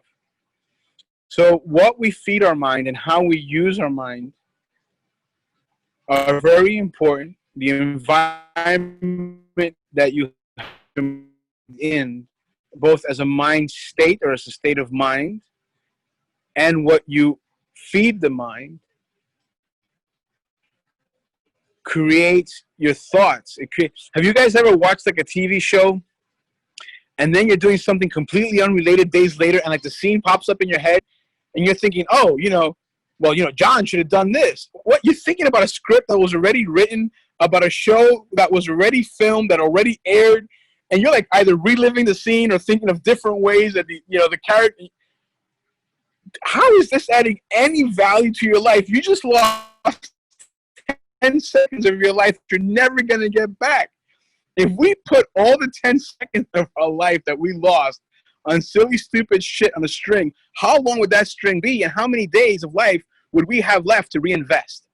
So what we feed our mind and how we use our mind are very important. The environment that you have in, both as a mind state or as a state of mind, and what you feed the mind creates your thoughts. Have you guys ever watched like a TV show and then you're doing something completely unrelated days later and like the scene pops up in your head and you're thinking, oh, John should have done this. What? You're thinking about a script that was already written, about a show that was already filmed, that already aired, and you're like either reliving the scene or thinking of different ways that the character. How is this adding any value to your life? You just lost 10 seconds of your life you're never going to get back. If we put all the 10 seconds of our life that we lost on silly, stupid shit on a string, how long would that string be, and how many days of life would we have left to reinvest?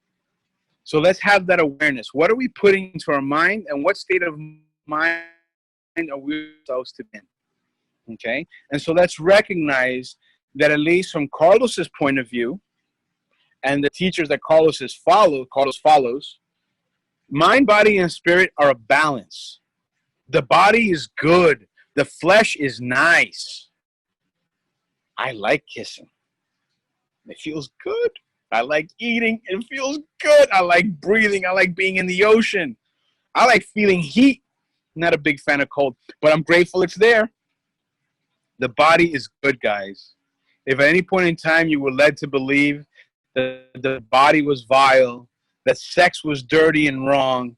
So let's have that awareness. What are we putting into our mind, and what state of mind are we supposed to be in? Okay? And so let's recognize that, at least from Carlos's point of view, and the teachers that Carlos follows, mind, body, and spirit are a balance. The body is good. The flesh is nice. I like kissing. It feels good. I like eating. It feels good. I like breathing. I like being in the ocean. I like feeling heat. Not a big fan of cold, but I'm grateful it's there. The body is good, guys. If at any point in time you were led to believe that the body was vile, that sex was dirty and wrong,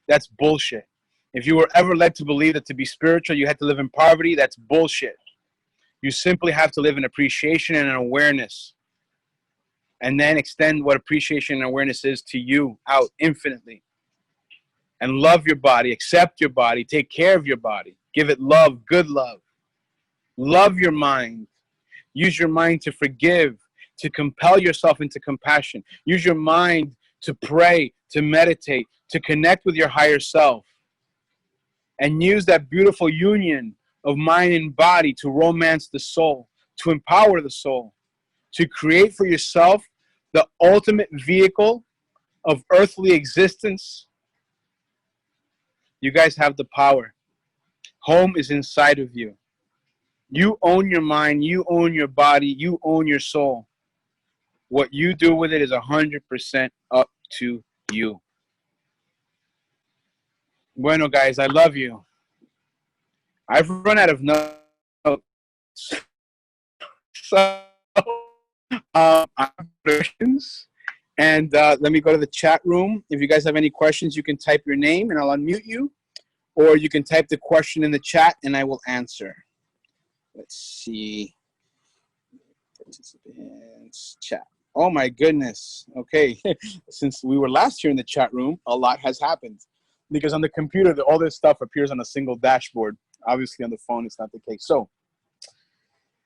that's bullshit. If you were ever led to believe that to be spiritual you had to live in poverty, that's bullshit. You simply have to live in appreciation and awareness, and then extend what appreciation and awareness is to you out infinitely. And love your body, accept your body, take care of your body, give it love, good love. Love your mind. Use your mind to forgive, to compel yourself into compassion. Use your mind to pray, to meditate, to connect with your higher self. And use that beautiful union of mind and body to romance the soul, to empower the soul, to create for yourself the ultimate vehicle of earthly existence. You guys have the power. Home is inside of you. You own your mind, you own your body, you own your soul. What you do with it is 100% up to you. Bueno, guys, I love you. I've run out of notes. So, I have questions. And let me go to the chat room. If you guys have any questions, you can type your name and I'll unmute you. Or you can type the question in the chat and I will answer. Let's see. Participants, chat. Oh my goodness. Okay. Since we were last here in the chat room, a lot has happened. Because on the computer, all this stuff appears on a single dashboard. Obviously on the phone, it's not the case. So,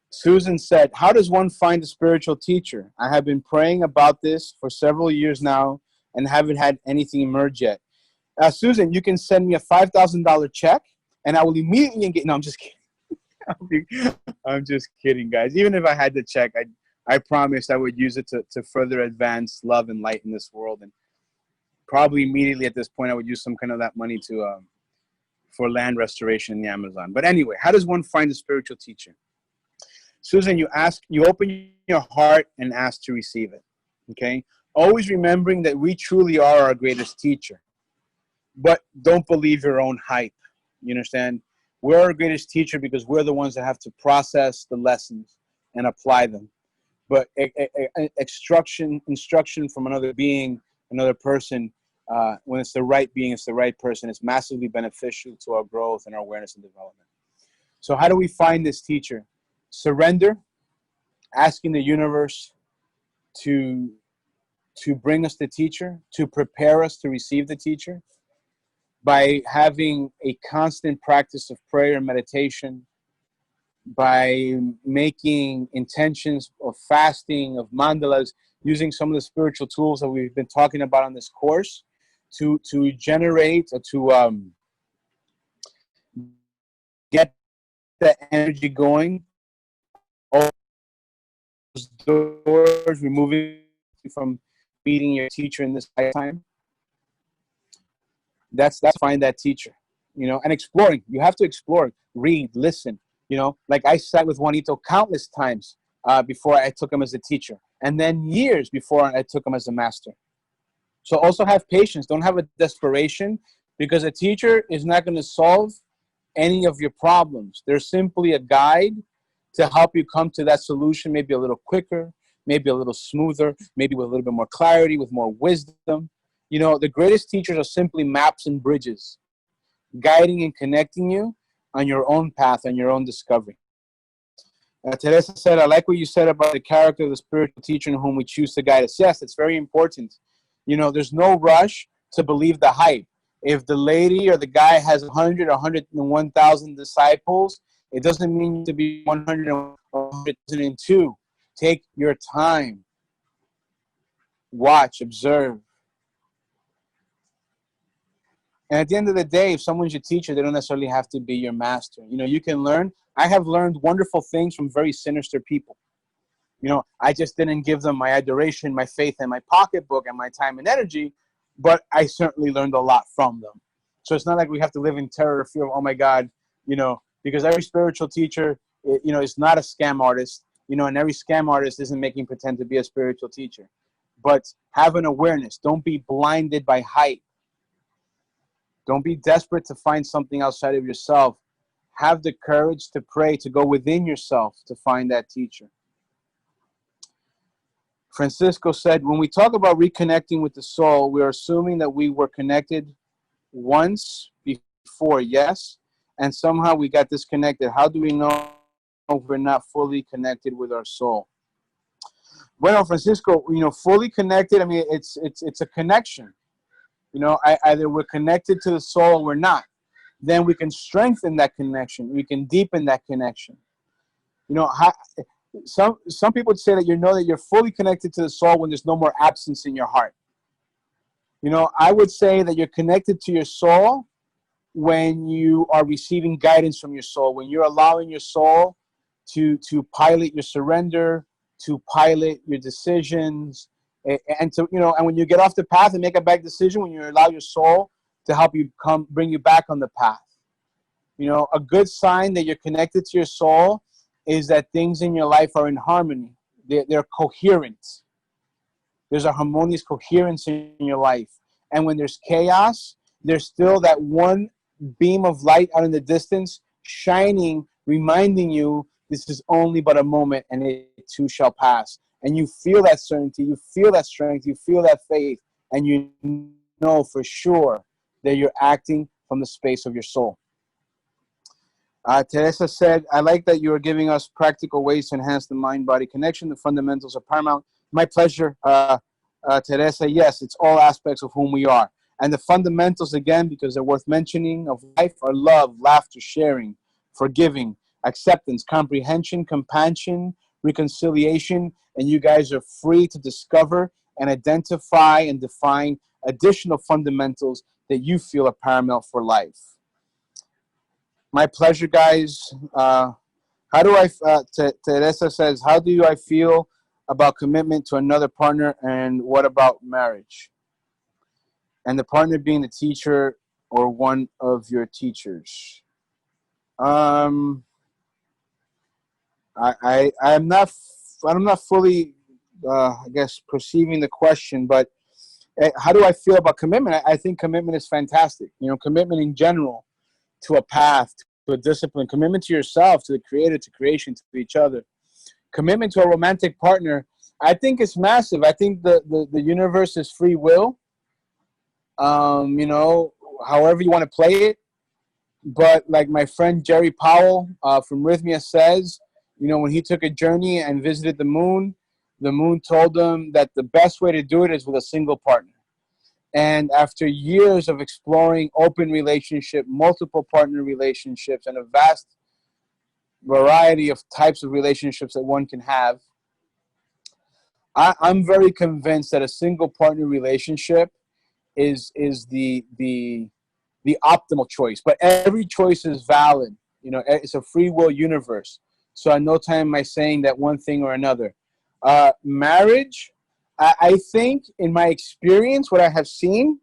Susan said, how does one find a spiritual teacher? I have been praying about this for several years now and haven't had anything emerge yet. Susan, you can send me a $5,000 check and I will immediately engage. No, I'm just kidding. I'm just kidding, guys. Even if I had the check, I promised I would use it to further advance love and light in this world. And probably immediately at this point, I would use some kind of that money for land restoration in the Amazon. But anyway, how does one find a spiritual teacher? Susan, you open your heart and ask to receive it. Okay? Always remembering that we truly are our greatest teacher. But don't believe your own hype. You understand? We're our greatest teacher because we're the ones that have to process the lessons and apply them. But instruction from another being, another person, when it's the right being, it's the right person, it's massively beneficial to our growth and our awareness and development. So how do we find this teacher? Surrender, asking the universe to bring us the teacher, to prepare us to receive the teacher, by having a constant practice of prayer and meditation, by making intentions of fasting, of mandalas, using some of the spiritual tools that we've been talking about on this course to generate or to get the energy going. All those doors, removing from meeting your teacher in this lifetime. That's find that teacher, and exploring. You have to explore, read, listen. Like I sat with Juanito countless times before I took him as a teacher, and then years before I took him as a master. So also have patience. Don't have a desperation, because a teacher is not going to solve any of your problems. They're simply a guide to help you come to that solution, maybe a little quicker, maybe a little smoother, maybe with a little bit more clarity, with more wisdom. The greatest teachers are simply maps and bridges. guiding and connecting you on your own path, on your own discovery. Teresa said, I like what you said about the character of the spiritual teacher in whom we choose to guide us. Yes, it's very important. There's no rush to believe the hype. If the lady or the guy has 100 or 101,000 disciples, it doesn't mean to be 100 or 102. Take your time. Watch, observe. And at the end of the day, if someone's your teacher, they don't necessarily have to be your master. You can learn. I have learned wonderful things from very sinister people. I just didn't give them my adoration, my faith, and my pocketbook and my time and energy, but I certainly learned a lot from them. So it's not like we have to live in terror or fear of, oh my God, because every spiritual teacher, is not a scam artist, and every scam artist isn't making pretend to be a spiritual teacher. But have an awareness. Don't be blinded by hype. Don't be desperate to find something outside of yourself. Have the courage to pray, to go within yourself to find that teacher. Francisco said, when we talk about reconnecting with the soul, we're assuming that we were connected once before, yes, and somehow we got disconnected. How do we know if we're not fully connected with our soul? Well, Francisco, fully connected, I mean, it's a connection. Either we're connected to the soul or we're not. Then we can strengthen that connection. We can deepen that connection. Some people would say that that you're fully connected to the soul when there's no more absence in your heart. I would say that you're connected to your soul when you are receiving guidance from your soul, when you're allowing your soul to pilot your surrender, to pilot your decisions, and and when you get off the path and make a bad decision, when you allow your soul to help you bring you back on the path. A good sign that you're connected to your soul is that things in your life are in harmony. They're coherent. There's a harmonious coherence in your life. And when there's chaos, there's still that one beam of light out in the distance, shining, reminding you this is only but a moment and it too shall pass. And you feel that certainty, you feel that strength, you feel that faith, and you know for sure that you're acting from the space of your soul. Teresa said, I like that you are giving us practical ways to enhance the mind-body connection. The fundamentals are paramount. My pleasure, Teresa. Yes, it's all aspects of whom we are. And the fundamentals, again, because they're worth mentioning, of life are love, laughter, sharing, forgiving, acceptance, comprehension, compassion, reconciliation. And you guys are free to discover and identify and define additional fundamentals that you feel are paramount for life. My pleasure, guys. Teresa says, how do I feel about commitment to another partner, and what about marriage? And the partner being the teacher or one of your teachers. I'm not fully, perceiving the question, but how do I feel about commitment? I think commitment is fantastic. Commitment in general, to a path, to a discipline, commitment to yourself, to the creator, to creation, to each other. Commitment to a romantic partner, I think it's massive. I think the universe is free will. However you want to play it. But like my friend Jerry Powell from Rhythmia says, when he took a journey and visited the moon told him that the best way to do it is with a single partner. And after years of exploring open relationship, multiple partner relationships, and a vast variety of types of relationships that one can have, I'm very convinced that a single partner relationship is the optimal choice. But every choice is valid. It's a free will universe. So at no time am I saying that one thing or another. Marriage, I think in my experience, what I have seen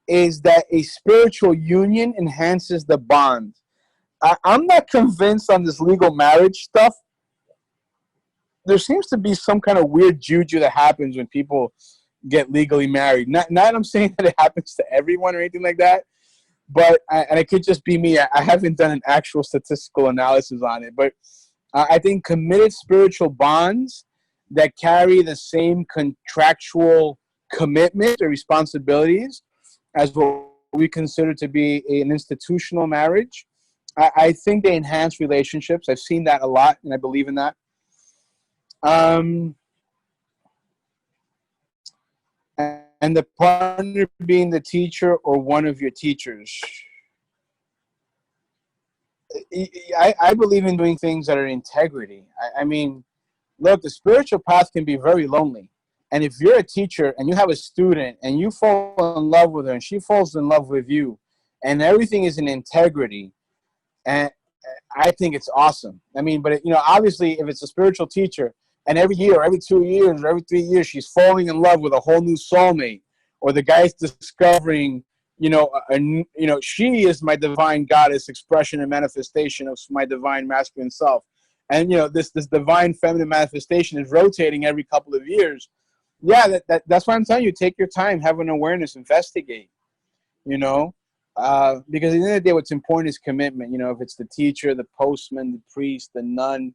is that a spiritual union enhances the bond. I'm not convinced on this legal marriage stuff. There seems to be some kind of weird juju that happens when people get legally married. Not I'm saying that it happens to everyone or anything like that, but and it could just be me. I haven't done an actual statistical analysis on it, but I think committed spiritual bonds that carry the same contractual commitment or responsibilities as what we consider to be an institutional marriage. I think they enhance relationships. I've seen that a lot, and I believe in that. Um, and the partner being the teacher or one of your teachers. I believe in doing things that are integrity. I mean, look, the spiritual path can be very lonely. And if you're a teacher and you have a student and you fall in love with her and she falls in love with you and everything is in integrity, and I think it's awesome. I mean, but obviously if it's a spiritual teacher and every year, or every 2 years, or every 3 years, she's falling in love with a whole new soulmate, or the guy's discovering, she is my divine goddess expression and manifestation of my divine masculine self. And, this divine feminine manifestation is rotating every couple of years. Yeah, that's why I'm telling you, take your time, have an awareness, investigate, because at the end of the day, what's important is commitment. If it's the teacher, the postman, the priest, the nun,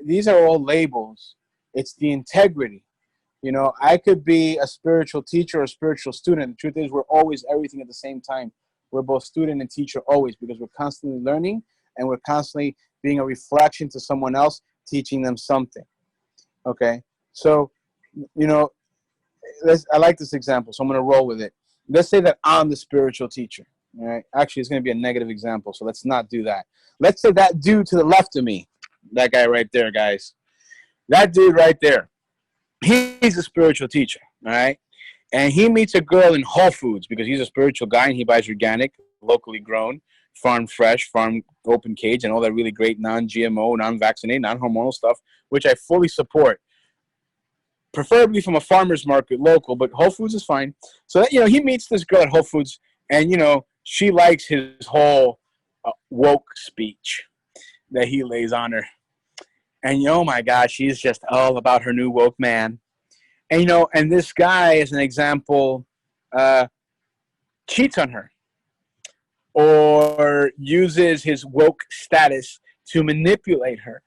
these are all labels. It's the integrity. I could be a spiritual teacher or a spiritual student. The truth is, we're always everything at the same time. We're both student and teacher always, because we're constantly learning and we're constantly being a reflection to someone else, teaching them something. Okay? So, I like this example, so I'm going to roll with it. Let's say that I'm the spiritual teacher. All right? Actually, it's going to be a negative example, so let's not do that. Let's say that dude to the left of me, that guy right there, guys. That dude right there. He's a spiritual teacher, all right? And he meets a girl in Whole Foods because he's a spiritual guy and he buys organic, locally grown, farm fresh, farm open cage, and all that really great non-GMO, non-vaccinated, non-hormonal stuff, which I fully support. Preferably from a farmer's market, local, but Whole Foods is fine. So that, he meets this girl at Whole Foods, and she likes his whole woke speech that he lays on her. And oh my God, she's just all about her new woke man. And and this guy, as an example, cheats on her or uses his woke status to manipulate her.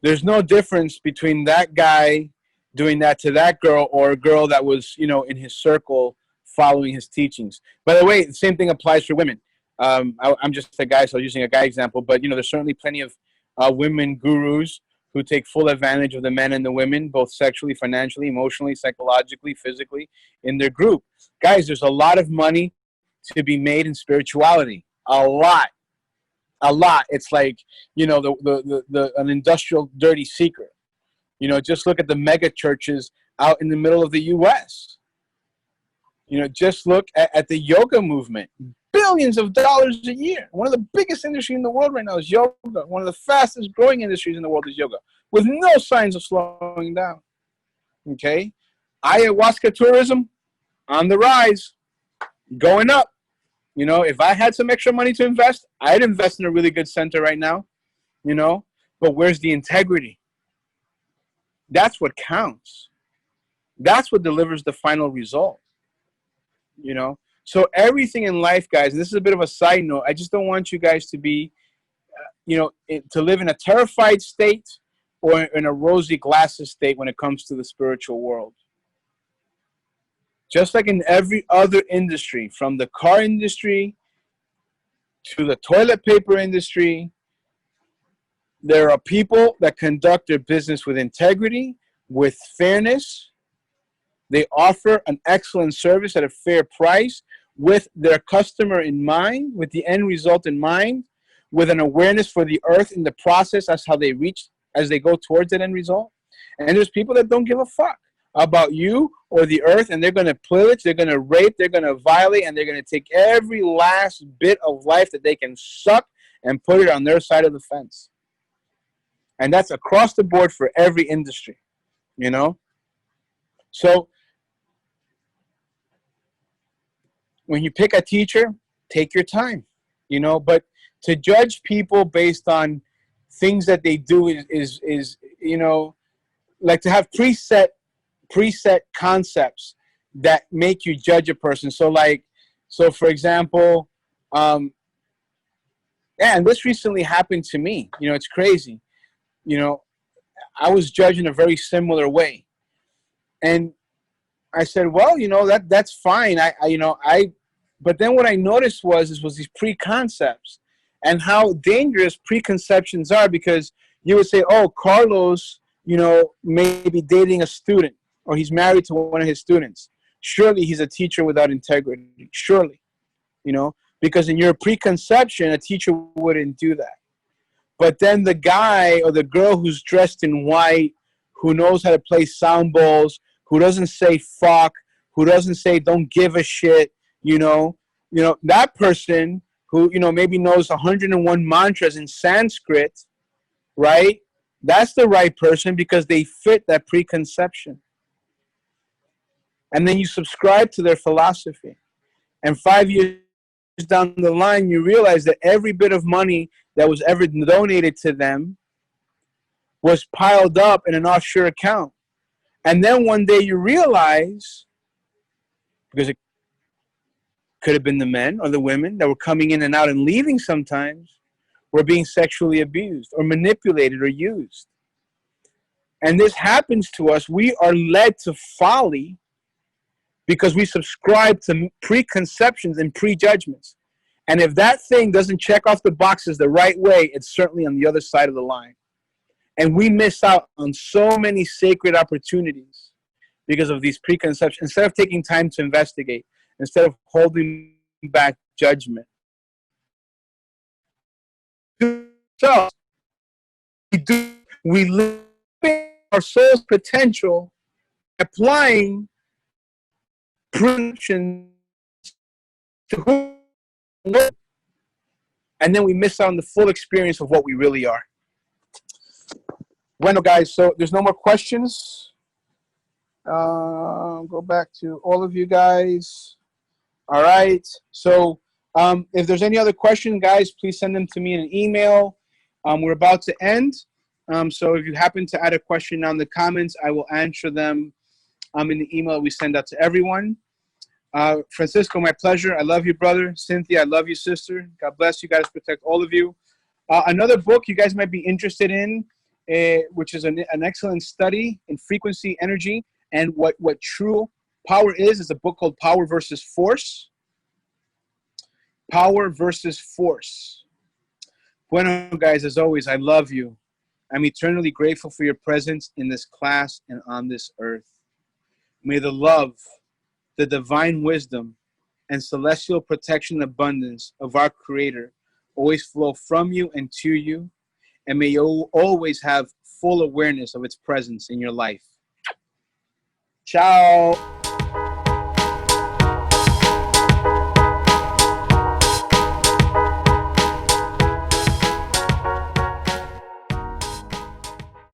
There's no difference between that guy doing that to that girl or a girl that was, in his circle following his teachings. By the way, the same thing applies for women. I'm just a guy, so I'm using a guy example, but, there's certainly plenty of women gurus who take full advantage of the men and the women, both sexually, financially, emotionally, psychologically, physically, in their group. Guys, there's a lot of money to be made in spirituality. A lot. It's like, an industrial dirty secret. Just look at the mega churches out in the middle of the U.S. Just look at the yoga movement. Billions of dollars a year. One of the biggest industries in the world right now is yoga. One of the fastest growing industries in the world is yoga, with no signs of slowing down. Okay? Ayahuasca tourism, on the rise, going up. If I had some extra money to invest, I'd invest in a really good center right now, but where's the integrity? That's what counts. That's what delivers the final result, So everything in life, guys, and this is a bit of a side note, I just don't want you guys to be, to live in a terrified state or in a rosy glasses state when it comes to the spiritual world. Just like in every other industry, from the car industry to the toilet paper industry, there are people that conduct their business with integrity, with fairness. They offer an excellent service at a fair price with their customer in mind, with the end result in mind, with an awareness for the earth in the process as how they reach, as they go towards that end result. And there's people that don't give a fuck about you or the earth, and they're going to pillage, they're going to rape, they're going to violate, and they're going to take every last bit of life that they can suck and put it on their side of the fence. And that's across the board for every industry, So when you pick a teacher, take your time, but to judge people based on things that they do is like to have preset concepts that make you judge a person. So for example, and this recently happened to me. It's crazy. I was judged in a very similar way. And I said, well, that's fine. But then what I noticed was these preconcepts and how dangerous preconceptions are, because you would say, oh, Carlos, may be dating a student, or he's married to one of his students. Surely he's a teacher without integrity. Surely, because in your preconception, a teacher wouldn't do that. But then the guy or the girl who's dressed in white, who knows how to play sound bowls, who doesn't say fuck, who doesn't say don't give a shit, that person who, maybe knows 101 mantras in Sanskrit, right? That's the right person because they fit that preconception. And then you subscribe to their philosophy. And 5 years down the line, you realize that every bit of money that was ever donated to them was piled up in an offshore account. And then one day you realize, because it could have been the men or the women that were coming in and out and leaving sometimes, were being sexually abused or manipulated or used. And this happens to us. We are led to folly because we subscribe to preconceptions and prejudgments. And if that thing doesn't check off the boxes the right way, it's certainly on the other side of the line. And we miss out on so many sacred opportunities because of these preconceptions. Instead of taking time to investigate, instead of holding back judgment. So we live our soul's potential, applying preconceptions to who, and then we miss out on the full experience of what we really are. Bueno, guys, so there's no more questions. Go back to all of you guys. All right. So if there's any other questions, guys, please send them to me in an email. We're about to end. So if you happen to add a question down in the comments, I will answer them in the email we send out to everyone. Francisco, my pleasure. I love you, brother. Cynthia, I love you, sister. God bless you guys. Protect all of you. Another book you guys might be interested in, which is an excellent study in frequency, energy, and what true power is a book called Power versus Force. Power versus Force. Bueno, guys, as always, I love you. I'm eternally grateful for your presence in this class and on this earth. May the love, the divine wisdom, and celestial protection and abundance of our Creator always flow from you and to you, and may you always have full awareness of its presence in your life. Ciao.